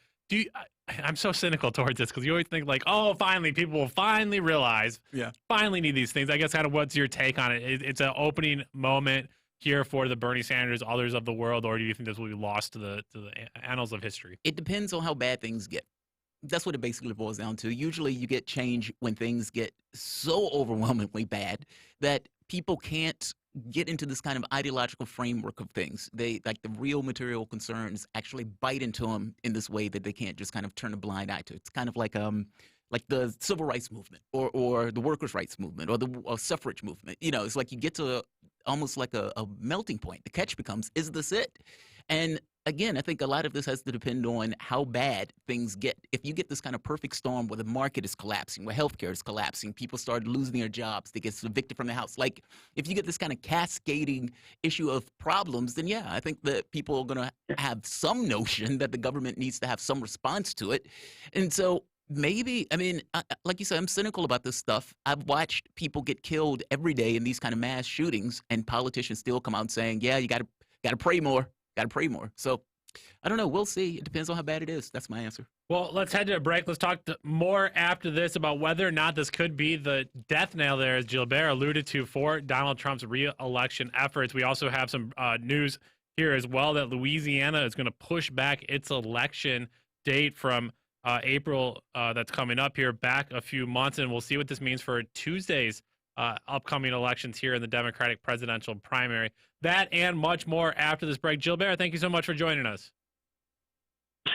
I'm so cynical towards this because you always think like, oh, finally, people will finally realize, finally need these things. I guess kind of what's your take on it? It's an opening moment here for the Bernie Sanders, others of the world, or do you think this will be lost to the annals of history? It depends on how bad things get. That's what it basically boils down to. Usually you get change when things get so overwhelmingly bad that people can't get into this kind of ideological framework of things. They, like the real material concerns, actually bite into them in this way that they can't just kind of turn a blind eye to. It's kind of like the civil rights movement or the workers' rights movement or the suffrage movement. It's like you get to almost like a melting point. The catch becomes, is this it? And again, I think a lot of this has to depend on how bad things get. If you get this kind of perfect storm where the market is collapsing, where healthcare is collapsing, people start losing their jobs, they get evicted from the house. Like, if you get this kind of cascading issue of problems, then yeah, I think that people are going to have some notion that the government needs to have some response to it. And so maybe, like you said, I'm cynical about this stuff. I've watched people get killed every day in these kind of mass shootings, and politicians still come out saying, yeah, you got to pray more. Got to pray more. So I don't know. We'll see. It depends on how bad it is. That's my answer. Well, let's head to a break. Let's talk more after this about whether or not this could be the death nail there, as Gilbert alluded to, for Donald Trump's re-election efforts. We also have some news here as well that Louisiana is going to push back its election date from April that's coming up here back a few months, and we'll see what this means for Tuesday's upcoming elections here in the Democratic presidential primary. That and much more after this break. Gilbert, thank you so much for joining us.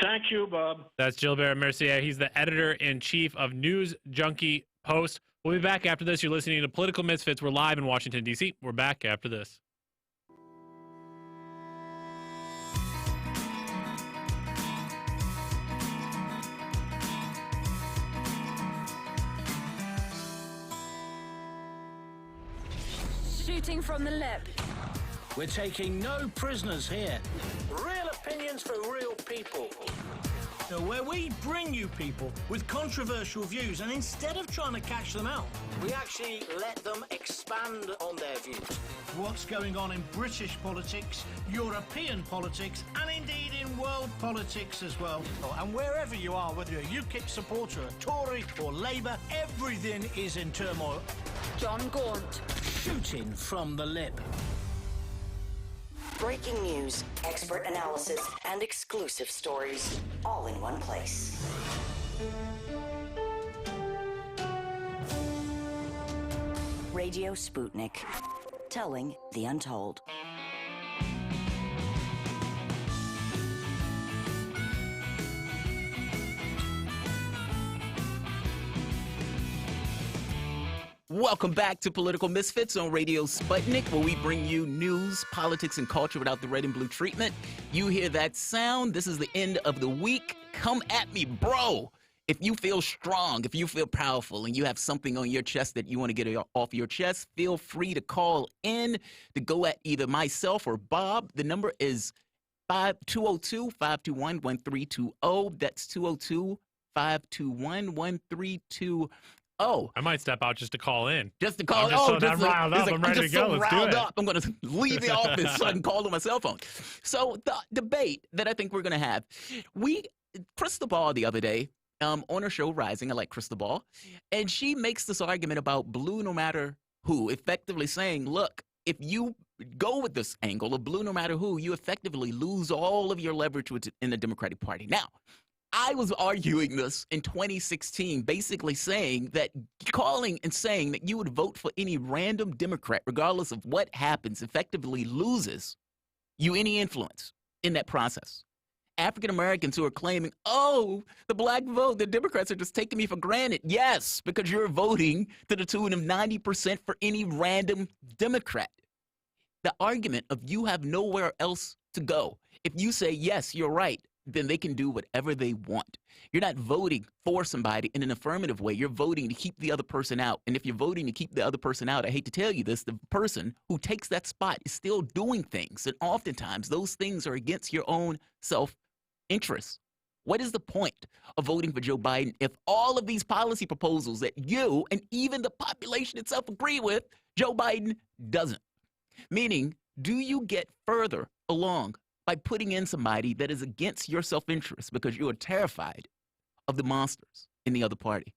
Thank you, Bob. That's Gilbert Mercier. He's the editor-in-chief of News Junkie Post. We'll be back after this. You're listening to Political Misfits. We're live in Washington, D.C. We're back after this. Shooting from the lip. We're taking no prisoners here. Real opinions for real people. Where we bring you people with controversial views, and instead of trying to catch them out, we actually let them expand on their views. What's going on in British politics, European politics, and indeed in world politics as well. And wherever you are, whether you're a UKIP supporter, a Tory, or Labour, everything is in turmoil. John Gaunt. Shooting from the lip. Breaking news, expert analysis, and exclusive stories, all in one place. Radio Sputnik, telling the untold. Welcome back to Political Misfits on Radio Sputnik, where we bring you news, politics, and culture without the red and blue treatment. You hear that sound? This is the end of the week. Come at me, bro. If you feel strong, if you feel powerful, and you have something on your chest that you want to get off your chest, feel free to call in to go at either myself or Bob. The number is 202-521-1320. That's 202-521-1320. Oh, I might step out just to call in. Just to call. I'm riled up. I'm ready to go. Let's do it. I'm going to leave the office so I can call on my cell phone. So the debate that I think we're going to have, Crystal Ball the other day on her show Rising, I like Crystal Ball, and she makes this argument about blue no matter who, effectively saying, look, if you go with this angle of blue no matter who, you effectively lose all of your leverage in the Democratic Party. Now, I was arguing this in 2016, basically saying that calling and saying that you would vote for any random Democrat, regardless of what happens, effectively loses you any influence in that process. African Americans who are claiming, oh, the black vote, the Democrats are just taking me for granted. Yes, because you're voting to the tune of 90% for any random Democrat. The argument of you have nowhere else to go. If you say, yes, you're right, then they can do whatever they want. You're not voting for somebody in an affirmative way. You're voting to keep the other person out. And if you're voting to keep the other person out, I hate to tell you this, the person who takes that spot is still doing things. And oftentimes those things are against your own self-interest. What is the point of voting for Joe Biden if all of these policy proposals that you and even the population itself agree with, Joe Biden doesn't? Meaning, do you get further along by putting in somebody that is against your self-interest because you are terrified of the monsters in the other party?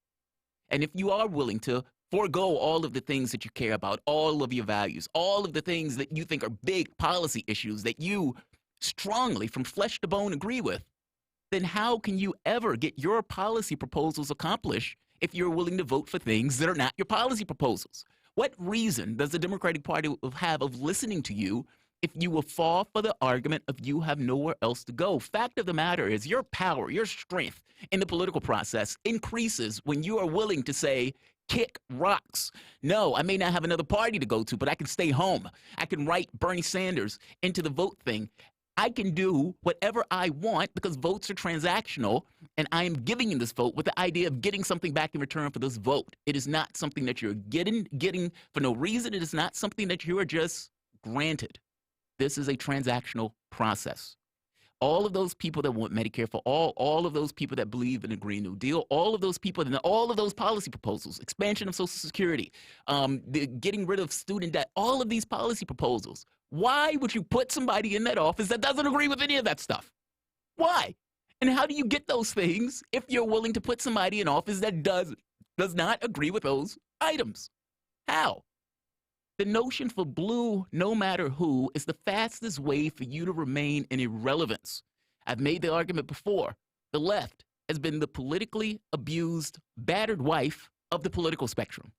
And if you are willing to forego all of the things that you care about, all of your values, all of the things that you think are big policy issues that you strongly, from flesh to bone, agree with, then how can you ever get your policy proposals accomplished if you're willing to vote for things that are not your policy proposals? What reason does the Democratic Party have of listening to you if you will fall for the argument of you have nowhere else to go? Fact of the matter is your power, your strength in the political process increases when you are willing to say, kick rocks. No, I may not have another party to go to, but I can stay home. I can write Bernie Sanders into the vote thing. I can do whatever I want because votes are transactional, and I am giving you this vote with the idea of getting something back in return for this vote. It is not something that you're getting for no reason. It is not something that you are just granted. This is a transactional process. All of those people that want Medicare for all of those people that believe in a Green New Deal, all of those people, and all of those policy proposals, expansion of Social Security, getting rid of student debt, all of these policy proposals. Why would you put somebody in that office that doesn't agree with any of that stuff? Why? And how do you get those things if you're willing to put somebody in office that does not agree with those items? How? The notion for blue, no matter who, is the fastest way for you to remain in irrelevance. I've made the argument before. The left has been the politically abused, battered wife of the political spectrum.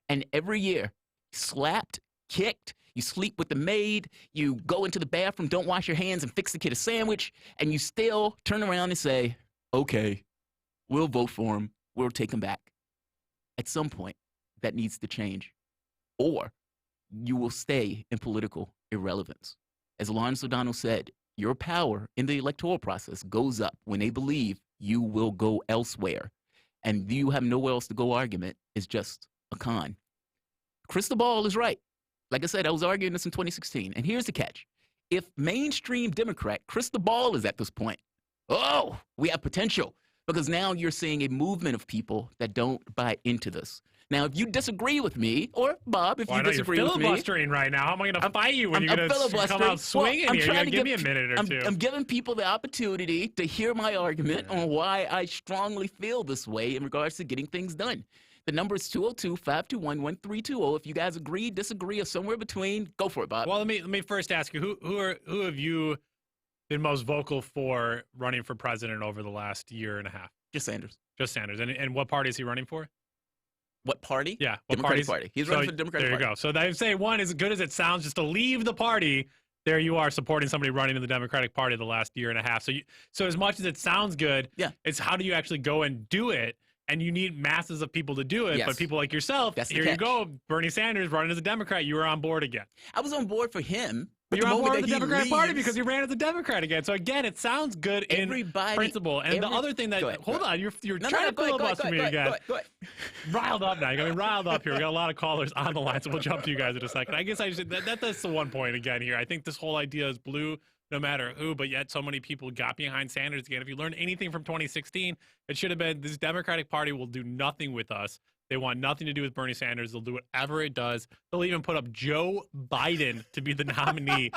And every year, slapped, kicked, you sleep with the maid, you go into the bathroom, don't wash your hands and fix the kid a sandwich, and you still turn around and say, okay, we'll vote for him, we'll take him back. At some point, that needs to change. Or you will stay in political irrelevance. As Lawrence O'Donnell said, your power in the electoral process goes up when they believe you will go elsewhere. And you have nowhere else to go argument is just a con. Crystal Ball is right. Like I said, I was arguing this in 2016. And here's the catch. If mainstream Democrat Crystal Ball is at this point, oh, we have potential. Because now you're seeing a movement of people that don't buy into this. Now, if you disagree with me, or Bob, if you disagree with me. You're filibustering right now. How am I going to fight you when you're going to come out swinging here? You got to give me a minute or two. I'm giving people the opportunity to hear my argument on why I strongly feel this way in regards to getting things done. The number is 202-521-1320. If you guys agree, disagree, or somewhere between, go for it, Bob. Well, let me first ask you, who have you been most vocal for running for president over the last year and a half? Just Sanders. Just Sanders. And what party is he running for? What party? Yeah. Democratic Party. He's running for the Democratic Party. There you go. So they say one, as good as it sounds, just to leave the party, there you are supporting somebody running in the Democratic Party the last year and a half. So as much as it sounds good, it's how do you actually go and do it? And you need masses of people to do it. Yes. But people like yourself, here you go, Bernie Sanders running as a Democrat, you were on board again. I was on board for him. But you're on board with the Democratic Party because you ran as a Democrat again. So again, it sounds good in principle. And the other thing that, hold on, you're trying to filibuster me again. Go ahead. Riled up now. You're going to be riled up here. We got a lot of callers on the line, so we'll jump to you guys in a second. I guess that's the one point again here. I think this whole idea is blue no matter who, but yet so many people got behind Sanders again. If you learned anything from 2016, it should have been this Democratic Party will do nothing with us. They want nothing to do with Bernie Sanders. They'll do whatever it does. They'll even put up Joe Biden to be the nominee.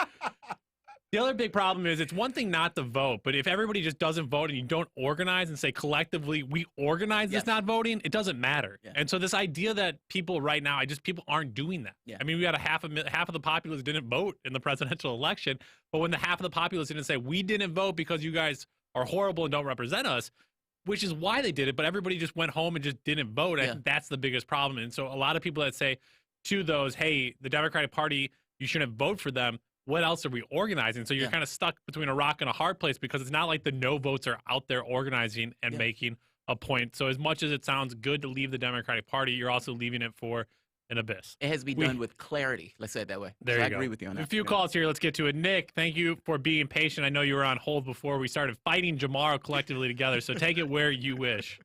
The other big problem is it's one thing not to vote, but if everybody just doesn't vote and you don't organize and say collectively we organize this not voting, it doesn't matter. Yeah. And so this idea that people right now, people aren't doing that. Yeah. I mean, we got half of the populace didn't vote in the presidential election, but when the half of the populace didn't say we didn't vote because you guys are horrible and don't represent us, which is why they did it, but everybody just went home and just didn't vote. Yeah. And that's the biggest problem. And so a lot of people that say to those, hey, the Democratic Party, you shouldn't vote for them. What else are we organizing? So you're kind of stuck between a rock and a hard place because it's not like the no votes are out there organizing and making a point. So as much as it sounds good to leave the Democratic Party, you're also leaving it for an abyss. It has to be done with clarity. Let's say it that way. There you I go. agree with you on that. A few calls here. Let's get to it. Nick, thank you for being patient. I know you were on hold before we started fighting Jamarl collectively together. So take it where you wish.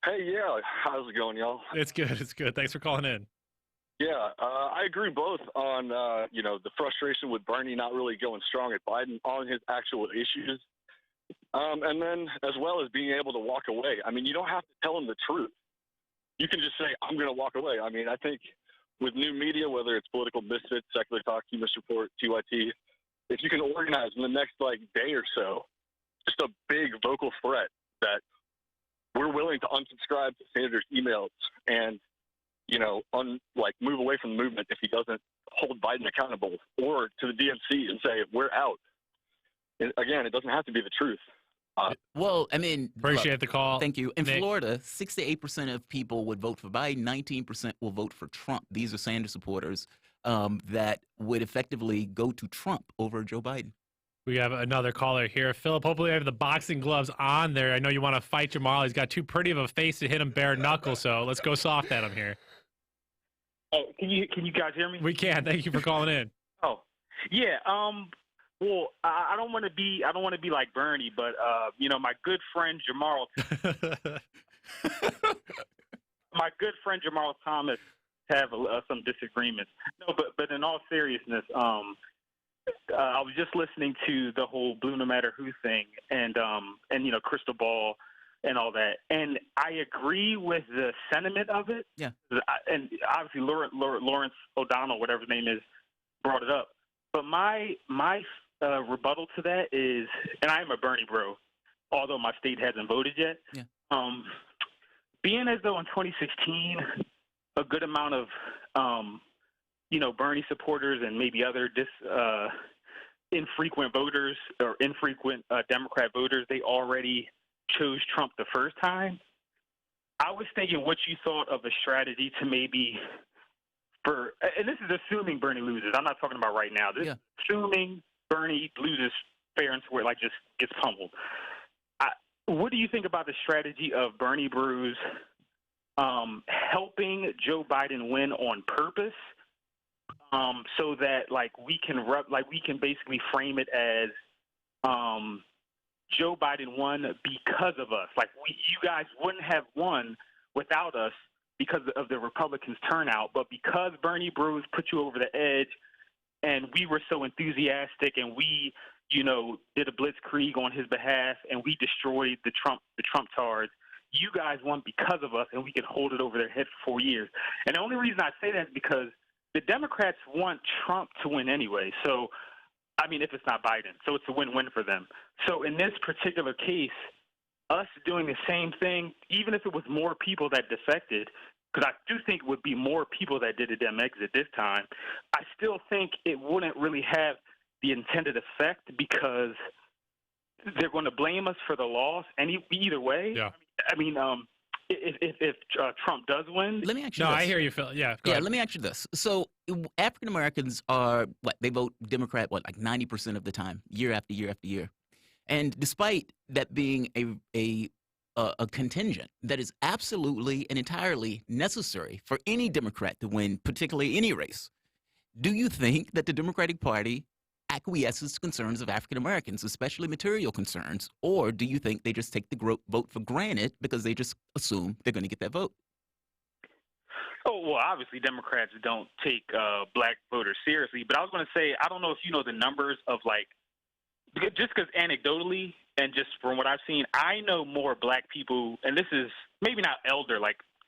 Hey, yeah. How's it going, y'all? It's good. It's good. Thanks for calling in. Yeah, I agree both on, the frustration with Bernie not really going strong at Biden on his actual issues. And then as well as being able to walk away. I mean, you don't have to tell him the truth. You can just say, I'm going to walk away. I mean, I think with new media, whether it's Political Misfits, Secular Talk, Humus Report, TYT, if you can organize in the next, day or so, just a big vocal threat that we're willing to unsubscribe to Sanders' emails and move away from the movement if he doesn't hold Biden accountable, or to the DNC and say, we're out. And again, it doesn't have to be the truth. Well, I mean, appreciate the call. Thank you. In Nick. Florida, 6 to 8% of people would vote for Biden. 19% will vote for Trump. These are Sanders supporters that would effectively go to Trump over Joe Biden. We have another caller here. Philip, hopefully I have the boxing gloves on there. I know you want to fight Jamarl. He's got too pretty of a face to hit him bare knuckle, so let's go soft at him here. Oh, can you guys hear me? We can. Thank you for calling in. Oh, yeah. Well, I don't want to be like Bernie, but my good friend Jamarl, Jamarl Thomas, have some disagreements. No, but in all seriousness, I was just listening to the whole blue no matter who thing, and crystal ball and all that, and I agree with the sentiment of it. Yeah. And obviously Lawrence O'Donnell, whatever his name is, brought it up. But my rebuttal to that is, and I am a Bernie bro, although my state hasn't voted yet. Yeah. Being as though in 2016, a good amount of, Bernie supporters and maybe other infrequent voters or infrequent Democrat voters, they already chose Trump the first time. I was thinking what you thought of a strategy to maybe and this is assuming Bernie loses. I'm not talking about right now. This is assuming Bernie loses fair and square, like just gets pummeled. What do you think about the strategy of Bernie Brews helping Joe Biden win on purpose, so that we can basically frame it as Joe Biden won because of us. You guys wouldn't have won without us because of the Republicans' turnout, but because Bernie Brews put you over the edge, and we were so enthusiastic, and we, did a blitzkrieg on his behalf, and we destroyed the Trump charge. You guys won because of us, and we could hold it over their head for 4 years. And the only reason I say that is because the Democrats want Trump to win anyway. So, if it's not Biden, so it's a win-win for them. So in this particular case, us doing the same thing, even if it was more people that defected, because I do think it would be more people that did a DemEXIT this time, I still think it wouldn't really have the intended effect because they're going to blame us for the loss either way. Yeah. If Trump does win, Let me ask you No, this. I hear you, Phil. Yeah. Go Yeah, ahead. let me ask you this. So African Americans are they vote Democrat 90% of the time, year after year after year. And despite that being a contingent that is absolutely and entirely necessary for any Democrat to win, particularly any race, do you think that the Democratic Party acquiesces to concerns of African Americans, especially material concerns, or do you think they just take the vote for granted because they just assume they're going to get that vote? Oh, well, obviously Democrats don't take black voters seriously, but I was going to say, I don't know if you know the numbers of just because anecdotally and just from what I've seen, I know more black people, and this is maybe not elder,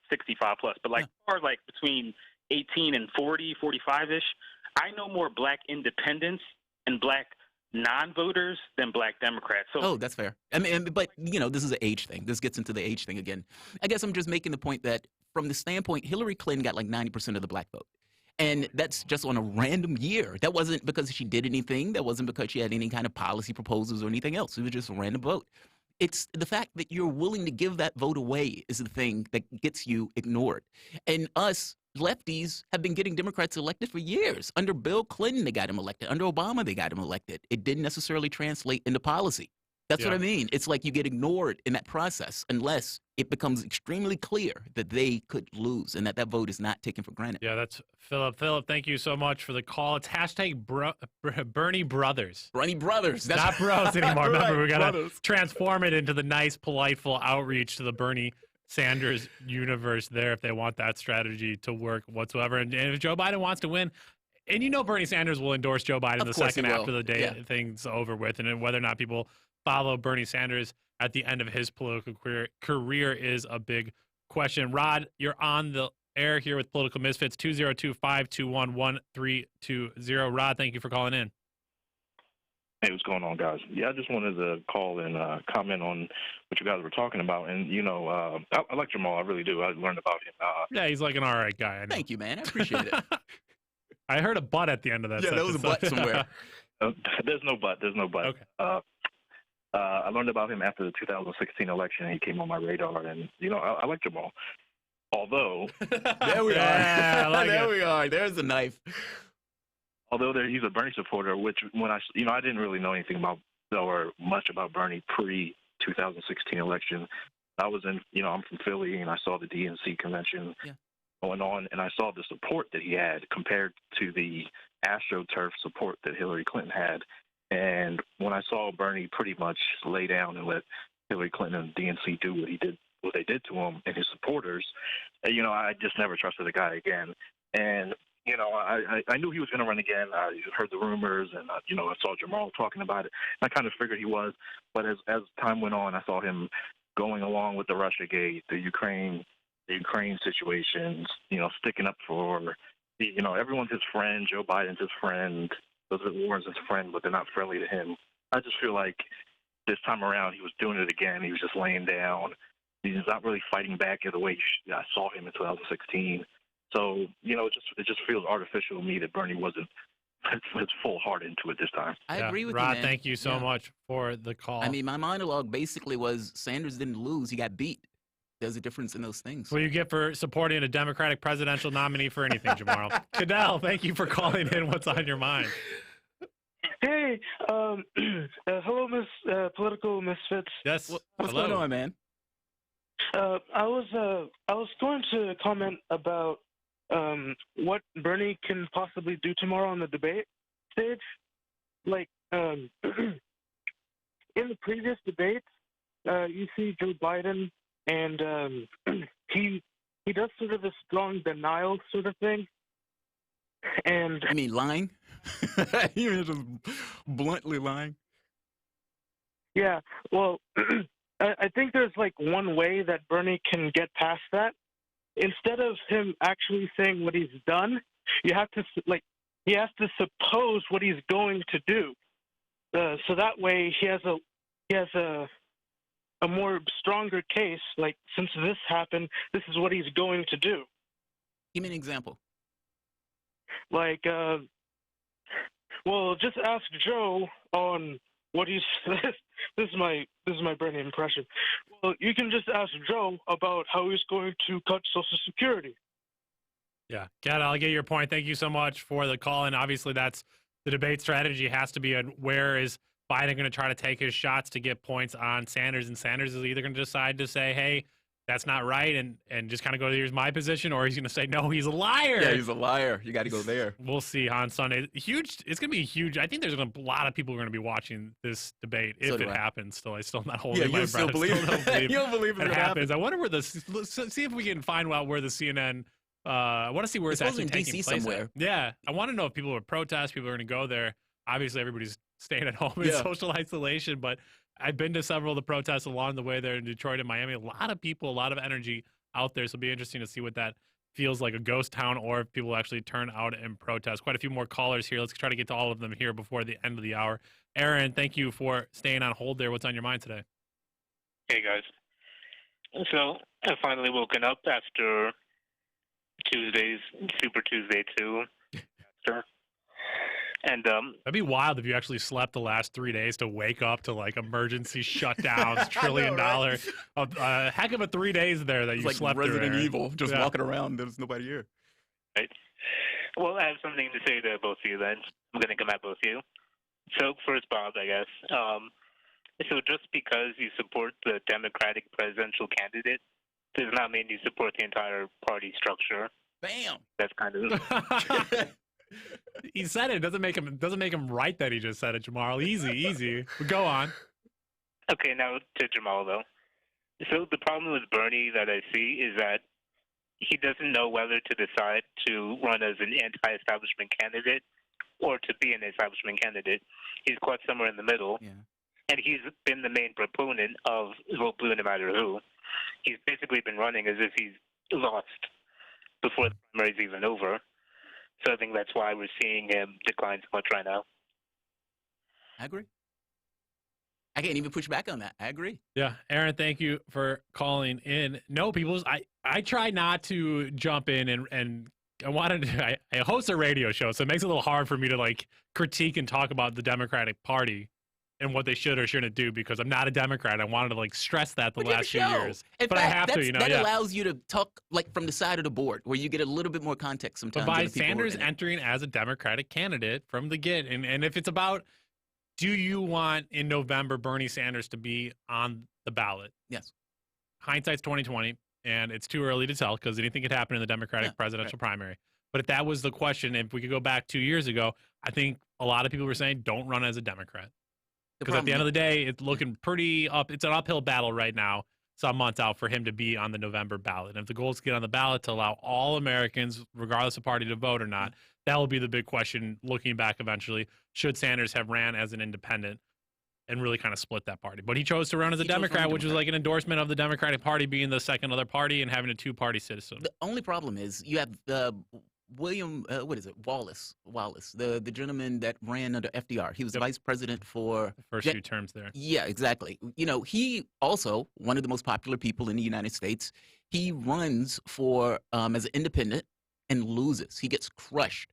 65 plus, but as far as between 18 and 40, 45-ish, I know more black independents and black non-voters than black Democrats. So, that's fair. But this is an age thing. This gets into the age thing again. I guess I'm just making the point that from the standpoint, Hillary Clinton got 90% of the black vote. And that's just on a random year. That wasn't because she did anything. That wasn't because she had any kind of policy proposals or anything else. It was just a random vote. It's the fact that you're willing to give that vote away is the thing that gets you ignored. And us lefties have been getting Democrats elected for years. Under Bill Clinton, they got him elected. Under Obama, they got him elected. It didn't necessarily translate into policy. That's what I mean. It's like you get ignored in that process unless it becomes extremely clear that they could lose and that vote is not taken for granted. Yeah, that's Philip. Philip, thank you so much for the call. It's hashtag Bernie Brothers. Bernie Brothers. That's not bros anymore. Right, Remember, we got to brothers. transform it into the nice, politeful outreach to the Bernie Sanders universe there if they want that strategy to work whatsoever. And if Joe Biden wants to win, and Bernie Sanders will endorse Joe Biden the second after the day thing's over with, and whether or not people follow Bernie Sanders at the end of his political career is a big question. Rod, you're on the air here with Political Misfits, 202-521-1320. Rod, thank you for calling in. Hey, what's going on, guys? Yeah, I just wanted to call and comment on what you guys were talking about. And, I like Jamarl. I really do. I learned about him. Yeah, he's like an all right guy. I know. Thank you, man. I appreciate it. I heard a butt at the end of that. Yeah, there was a butt somewhere. There's no butt. There's no butt. Okay. I learned about him after the 2016 election. He came on my radar, and I like Jamarl. Although there we are. Yeah, there we are. There's a knife. Although he's a Bernie supporter, which when I didn't really know anything about or much about Bernie pre-2016 election. I was in, I'm from Philly, and I saw the DNC convention going on, and I saw the support that he had compared to the AstroTurf support that Hillary Clinton had. And when I saw Bernie pretty much lay down and let Hillary Clinton and DNC do what they did to him and his supporters, I just never trusted the guy again. And I knew he was going to run again. I heard the rumors, and I saw Jamarl talking about it. I kind of figured he was, but as time went on, I saw him going along with the Russiagate, the Ukraine situations. Sticking up for everyone's his friend. Joe Biden's his friend. Elizabeth Warren's his friend, but they're not friendly to him. I just feel like this time around he was doing it again. He was just laying down. He's not really fighting back in the way I saw him in 2016. So, it just feels artificial to me that Bernie wasn't full heart into it this time. I agree with Rod, you, man. thank you so much for the call. I mean, my monologue basically was Sanders didn't lose; he got beat. There's a difference in those things. What do you get for supporting a Democratic presidential nominee for anything, Jamarl? Cadell, thank you for calling in. What's on your mind? Hey, hello, Political Misfits. Yes. What's going on, man? I was going to comment about what Bernie can possibly do tomorrow on the debate stage. Like, in the previous debates, you see Joe Biden, and he does sort of a strong denial sort of thing. And I mean, lying? You mean just bluntly lying? Yeah, well, I think there's like one way that Bernie can get past that. Instead of him actually saying what he's done, he has to suppose what he's going to do. So that way he has a more stronger case. Like, since this happened, this is what he's going to do. Give me an example. Like, well, just ask Joe on what he's. This is my Bernie impression. Well, you can just ask Joe about how he's going to cut Social Security. Yeah, Kat, I'll get your point. Thank you so much for the call. And obviously, that's the debate strategy has to be on where is Biden going to try to take his shots to get points on Sanders, and Sanders is either going to decide to say, hey, that's not right, and just kind of go, here's my position, or he's going to say, no, he's a liar. Yeah, he's a liar. You got to go there. We'll see on Sunday. Huge. It's going to be huge. I think there's a lot of people who are going to be watching this debate if it happens. Still, I'm still not holding my breath. Still believe you don't believe it happens. I wonder where let's see if we can find out where the CNN. I want to see where it's actually taking DC place. somewhere. Yeah, I want to know if people are protest. People are going to go there. Obviously, everybody's staying at home in social isolation, but I've been to several of the protests along the way there in Detroit and Miami. A lot of people, a lot of energy out there. So it'll be interesting to see what that feels like, a ghost town, or if people actually turn out and protest. Quite a few more callers here. Let's try to get to all of them here before the end of the hour. Aaron, thank you for staying on hold there. What's on your mind today? Hey, guys. So I finally woken up after Tuesday's Super Tuesday 2. And that'd be wild if you actually slept the last 3 days to wake up to like emergency shutdowns, $1 trillion. A heck of a 3 days there that you like slept Resident through. Evil, just walking around. There's nobody here. Right. Well, I have something to say to both of you then. I'm going to come at both of you. So first, Bob, I guess. So just because you support the Democratic presidential candidate does not mean you support the entire party structure. Bam. That's kind of. He said it. Doesn't make him right that he just said it, Jamarl. Easy. But go on. Okay, now to Jamarl though. So the problem with Bernie that I see is that he doesn't know whether to decide to run as an anti-establishment candidate or to be an establishment candidate. He's caught somewhere in the middle. Yeah. And he's been the main proponent of vote blue no matter who. He's basically been running as if he's lost before the primary's even over. So I think that's why we're seeing him decline so much right now. I agree. I can't even push back on that. I agree. Yeah, Aaron, thank you for calling in. No, people, I try not to jump in and I wanted to, I host a radio show, so it makes it a little hard for me to like critique and talk about the Democratic Party and what they should or shouldn't do because I'm not a Democrat. I wanted to like stress that the last few years. In but fact, I have to, that allows you to talk like from the side of the board where you get a little bit more context sometimes. But by Sanders entering as a Democratic candidate from the get, and if it's about, do you want in November Bernie Sanders to be on the ballot? Yes. Hindsight's 2020, and it's too early to tell because anything could happen in the Democratic presidential primary. But if that was the question, if we could go back 2 years ago, I think a lot of people were saying don't run as a Democrat. Because at the end of the day, it's looking pretty up. It's an uphill battle right now, some months out, for him to be on the November ballot. And if the goal is to get on the ballot to allow all Americans, regardless of party, to vote or not, that will be the big question looking back eventually. Should Sanders have ran as an independent and really kind of split that party? But he chose to run as a Democrat, which was like an endorsement of the Democratic Party being the second other party and having a two-party system. The only problem is you have William, what is it? Wallace, the gentleman that ran under FDR. He was vice president for the first few terms there. Yeah, exactly. You know, he also one of the most popular people in the United States. He runs for as an independent and loses. He gets crushed.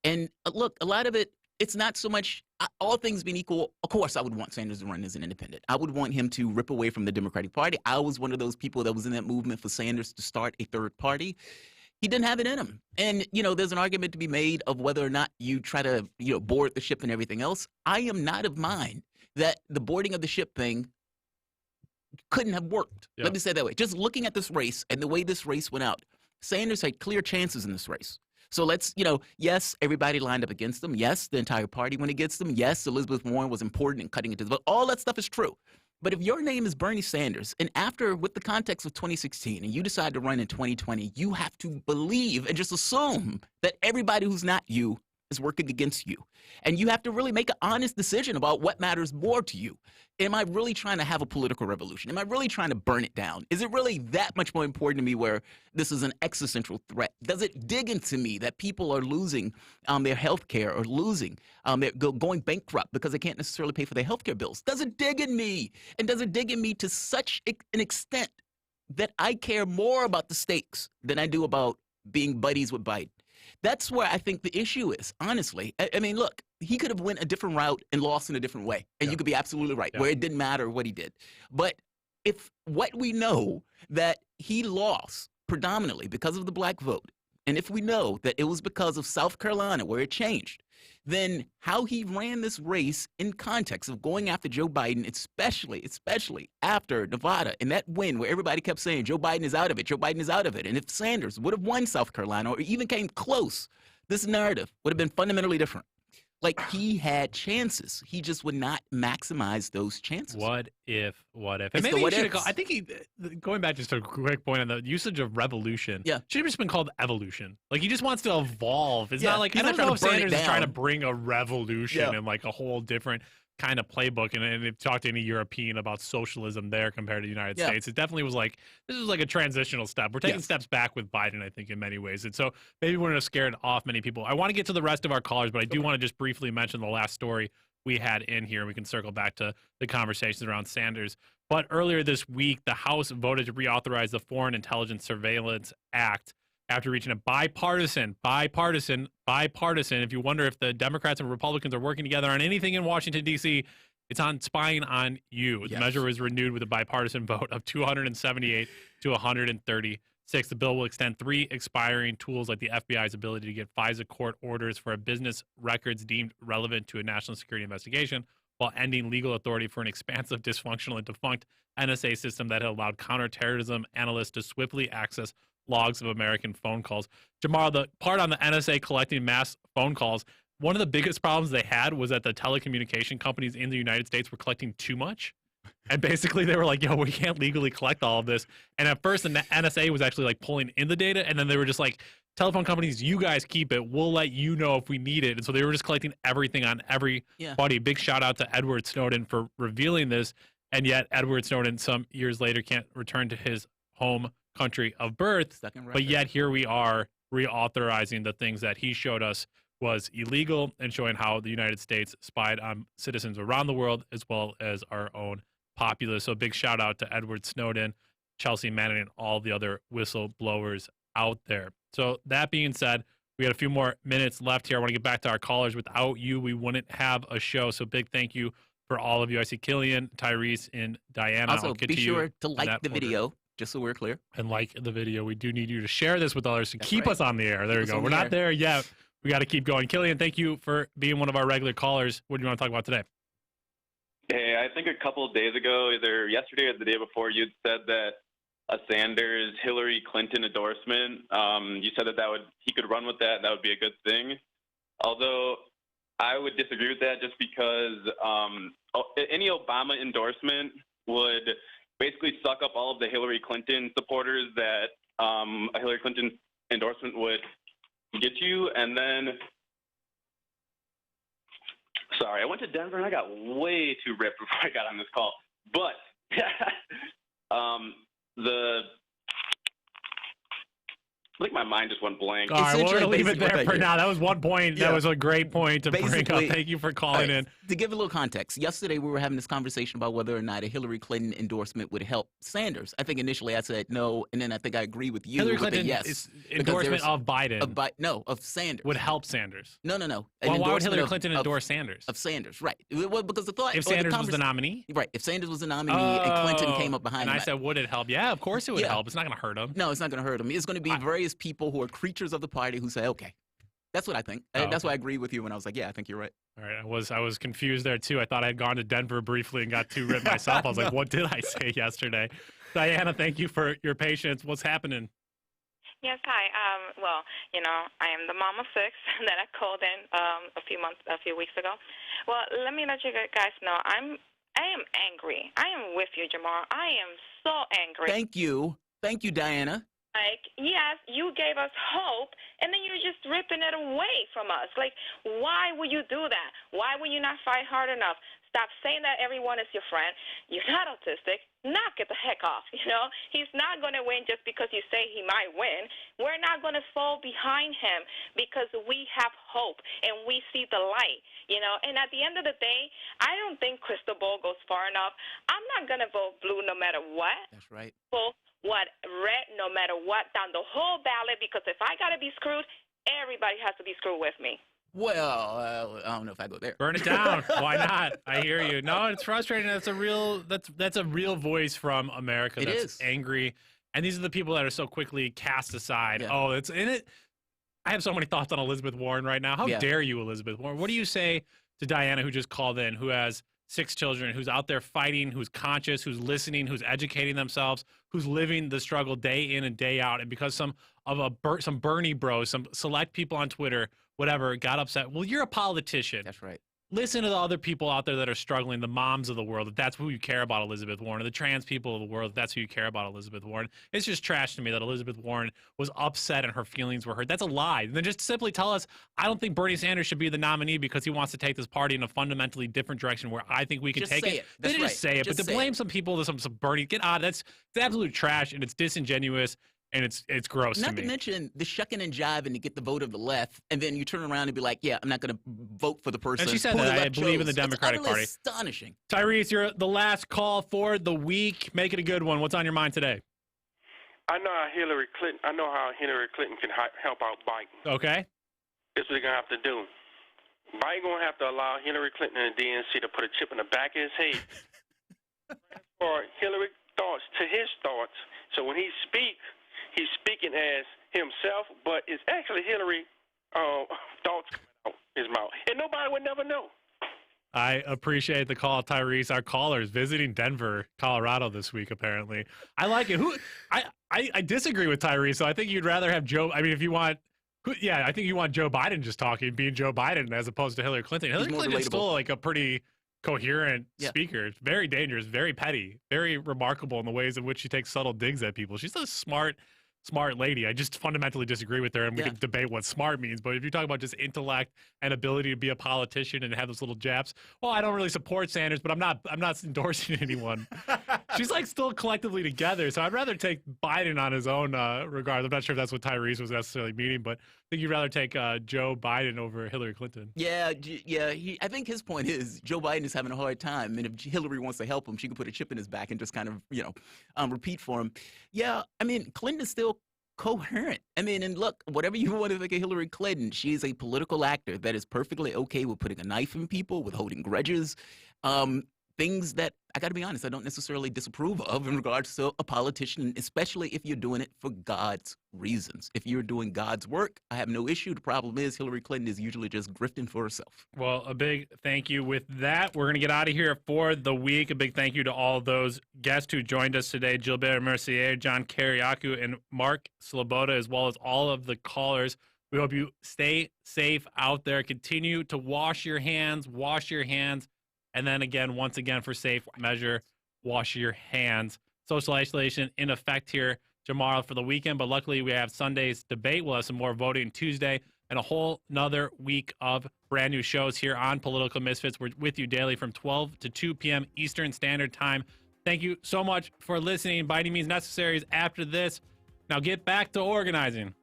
And look, a lot of it, it's not so much, all things being equal, of course I would want Sanders to run as an independent. I would want him to rip away from the Democratic Party. I was one of those people that was in that movement for Sanders to start a third party. He didn't have it in him. And, you know, there's an argument to be made of whether or not you try to, you know, board the ship and everything else. I am not of mind that the boarding of the ship thing couldn't have worked. Let me say it that way. Just looking at this race and the way this race went out, Sanders had clear chances in this race. So let's, you know, yes, everybody lined up against him. Yes, the entire party went against him. Yes, Elizabeth Warren was important in cutting into the vote. All that stuff is true. But if your name is Bernie Sanders, and after, with the context of 2016, and you decide to run in 2020, you have to believe and just assume that everybody who's not you is working against you. And you have to really make an honest decision about what matters more to you. Am I really trying to have a political revolution? Am I really trying to burn it down? Is it really that much more important to me where this is an existential threat? Does it dig into me that people are losing their health care or losing, they're going bankrupt because they can't necessarily pay for their health care bills? Does it dig in me? And does it dig in me to such an extent that I care more about the stakes than I do about being buddies with Biden? That's where I think the issue is, honestly. I mean, look, he could have went a different route and lost in a different way. And you could be absolutely right, where it didn't matter what he did. But if what we know that he lost predominantly because of the black vote, and if we know that it was because of South Carolina where it changed, then how he ran this race in context of going after Joe Biden, especially after Nevada and that win where everybody kept saying Joe Biden is out of it, Joe Biden is out of it. And if Sanders would have won South Carolina or even came close, this narrative would have been fundamentally different. Like, he had chances. He just would not maximize those chances. What if? And It's maybe the what he should have ifs. I think he, going back just to a quick point on the usage of revolution, should have just been called evolution. Like, he just wants to evolve. It's not like, he's I not don't know trying if to burn it Sanders is trying to down. bring a revolution Yeah. and like a whole different kind of playbook. And if talked to any European about socialism there compared to the United Yeah. States, it definitely was like, this was like a transitional step. We're taking steps back with Biden, I think, in many ways. And so maybe we're going to scare off many people. I want to get to the rest of our callers, but I do want to just briefly mention the last story we had in here. We can circle back to the conversations around Sanders. But earlier this week, the House voted to reauthorize the Foreign Intelligence Surveillance Act after reaching a bipartisan. If you wonder if the Democrats and Republicans are working together on anything in Washington, D.C., it's on spying on you. The measure was renewed with a bipartisan vote of 278 to 136. The bill will extend 3 expiring tools like the FBI's ability to get FISA court orders for a business records deemed relevant to a national security investigation, while ending legal authority for an expansive, dysfunctional, and defunct NSA system that had allowed counterterrorism analysts to swiftly access logs of American phone calls. Jamarl, the part on the NSA collecting mass phone calls, one of the biggest problems they had was that the telecommunication companies in the United States were collecting too much. And basically they were like, yo, we can't legally collect all of this. And at first the NSA was actually like pulling in the data. And then they were just like, telephone companies, you guys keep it. We'll let you know if we need it. And so they were just collecting everything on everybody. Big shout out to Edward Snowden for revealing this. And yet Edward Snowden, some years later, can't return to his home country of birth. But yet here we are reauthorizing the things that he showed us was illegal and showing how the United States spied on citizens around the world as well as our own populace. So big shout out to Edward Snowden, Chelsea Manning, and all the other whistleblowers out there. So that being said, we got a few more minutes left here. I want to get back to our callers. Without you, we wouldn't have a show. So big thank you for all of you. I see Killian, Tyrese, and Diana. Also, I'll get be to sure you to in like that the order. video, just so we're clear. And like the video. We do need you to share this with others to keep right. us on the air. There Keep we us go. on We're the not air. there yet. We got to keep going. Killian, thank you for being one of our regular callers. What do you want to talk about today? Hey, I think a couple of days ago, either yesterday or the day before, you'd said that a Sanders Hillary Clinton endorsement, you said that he could run with that. That would be a good thing. Although I would disagree with that just because any Obama endorsement would basically suck up all of the Hillary Clinton supporters that a Hillary Clinton endorsement would get you. And then, sorry, I went to Denver and I got way too ripped before I got on this call. But I think my mind just went blank. All right, we're going to leave it there for you. now. That was one point. Yeah. That was a great point to bring up. Basically- Thank you for calling in. To give a little context, yesterday we were having this conversation about whether or not a Hillary Clinton endorsement would help Sanders. I think initially I said no, and then I think I agree with you. Hillary with a Clinton yes. is because endorsement there's- of Biden. No, of Sanders. Would help Sanders. No. Well, An why would endorsement Hillary of- Clinton of- endorse Sanders? Of Sanders, right. Well, because the thought... If or the Sanders was the convers- nominee? Right. If Sanders was the nominee and Clinton came up behind and him. I said, would it help? Yeah, of course it would Yeah. help. It's not going to hurt him. No, it's not going to hurt him. It's going to be various people who are creatures of the party who say, okay. That's what I think. That's why I agree with you when I was like, yeah, I think you're right. All right, I was confused there too. I thought I had gone to Denver briefly and got too written myself. I was like, what did I say yesterday? Diana, thank you for your patience. What's happening? Yes, hi. Well, I am the mom of 6 that I called in a few weeks ago. Well, let me let you guys know I am angry. I am with you, Jamarl. I am so angry. Thank you, Diana. Like, yes, you gave us hope, and then you're just ripping it away from us. Like, why would you do that? Why would you not fight hard enough? Stop saying that everyone is your friend. You're not autistic. Knock it the heck off, He's not going to win just because you say he might win. We're not going to fall behind him because we have hope and we see the light, And at the end of the day, I don't think crystal ball goes far enough. I'm not going to vote blue no matter what. That's right. Red no matter what, down the whole ballot, because if I got to be screwed, everybody has to be screwed with me. Well, I don't know if I go there. Burn it down. Why not? I hear you. No, it's frustrating. That's a real voice from America. It That's is. angry. And these are the people that are so quickly cast aside. Yeah. Oh, it's in it. I have so many thoughts on Elizabeth Warren right now. How dare you, Elizabeth Warren? What do you say to Diana, who just called in, who has 6 children, who's out there fighting, who's conscious, who's listening, who's educating themselves, who's living the struggle day in and day out, and because some Bernie bros, some select people on Twitter, whatever, got upset. Well, you're a politician. That's right. Listen to the other people out there that are struggling, the moms of the world, if that's who you care about Elizabeth Warren, or the trans people of the world, if that's who you care about Elizabeth Warren. It's just trash to me that Elizabeth Warren was upset and her feelings were hurt. That's a lie. And then just simply tell us, I don't think Bernie Sanders should be the nominee because he wants to take this party in a fundamentally different direction where I think we can Just take say it. it. That's They just right. say it. Just But to say blame it. some people, some Bernie, get out. It's absolute trash and it's disingenuous. And it's gross Not to to me. mention the shucking and jiving to get the vote of the left, and then you turn around and be like, yeah, I'm not going to vote for the person And she said who the that. I left believe in the chose. That's Democratic utterly Party. astonishing. Tyrese, you're the last call for the week. Make it a good one. What's on your mind today? I know how Hillary Clinton can help out Biden. Okay. This is what they're gonna have to do. Biden gonna have to allow Hillary Clinton and the DNC to put a chip in the back of his head for Hillary thoughts to his thoughts. So when he speaks, he's speaking as himself, but it's actually Hillary thoughts coming out his mouth, and nobody would never know. I appreciate the call, Tyrese. Our callers visiting Denver, Colorado this week, apparently. I like it. I disagree with Tyrese, so I think you'd rather have Joe. I mean, if you want, I think you want Joe Biden just talking, being Joe Biden, as opposed to Hillary Clinton. Hillary more Clinton's relatable. still like a pretty coherent Yeah. speaker. Very dangerous, very petty, very remarkable in the ways in which she takes subtle digs at people. She's a smart lady. I just fundamentally disagree with her, and we can debate what smart means. But if you talk about just intellect and ability to be a politician and have those little japs, well, I don't really support Sanders, but I'm not endorsing anyone. She's like still collectively together, so I'd rather take Biden on his own regard. I'm not sure if that's what Tyrese was necessarily meaning, but I think you'd rather take Joe Biden over Hillary Clinton. Yeah. I think his point is Joe Biden is having a hard time, and if Hillary wants to help him, she can put a chip in his back and just kind of, repeat for him. Yeah, I mean, Clinton is still coherent. I mean, and look, whatever you want to think of Hillary Clinton, she is a political actor that is perfectly okay with putting a knife in people, with holding grudges, things that, I got to be honest, I don't necessarily disapprove of in regards to a politician, especially if you're doing it for God's reasons. If you're doing God's work, I have no issue. The problem is Hillary Clinton is usually just grifting for herself. Well, a big thank you with that. We're going to get out of here for the week. A big thank you to all those guests who joined us today, Gilbert Mercier, John Kiriakou, and Mark Sloboda, as well as all of the callers. We hope you stay safe out there. Continue to wash your hands. And then again, once again, for safe measure, wash your hands. Social isolation in effect here tomorrow for the weekend, but luckily we have Sunday's debate. We'll have some more voting Tuesday and a whole nother week of brand new shows here on Political Misfits. We're with you daily from 12 to 2 p.m. Eastern Standard Time. Thank you so much for listening. By any means necessary is after this. Now get back to organizing.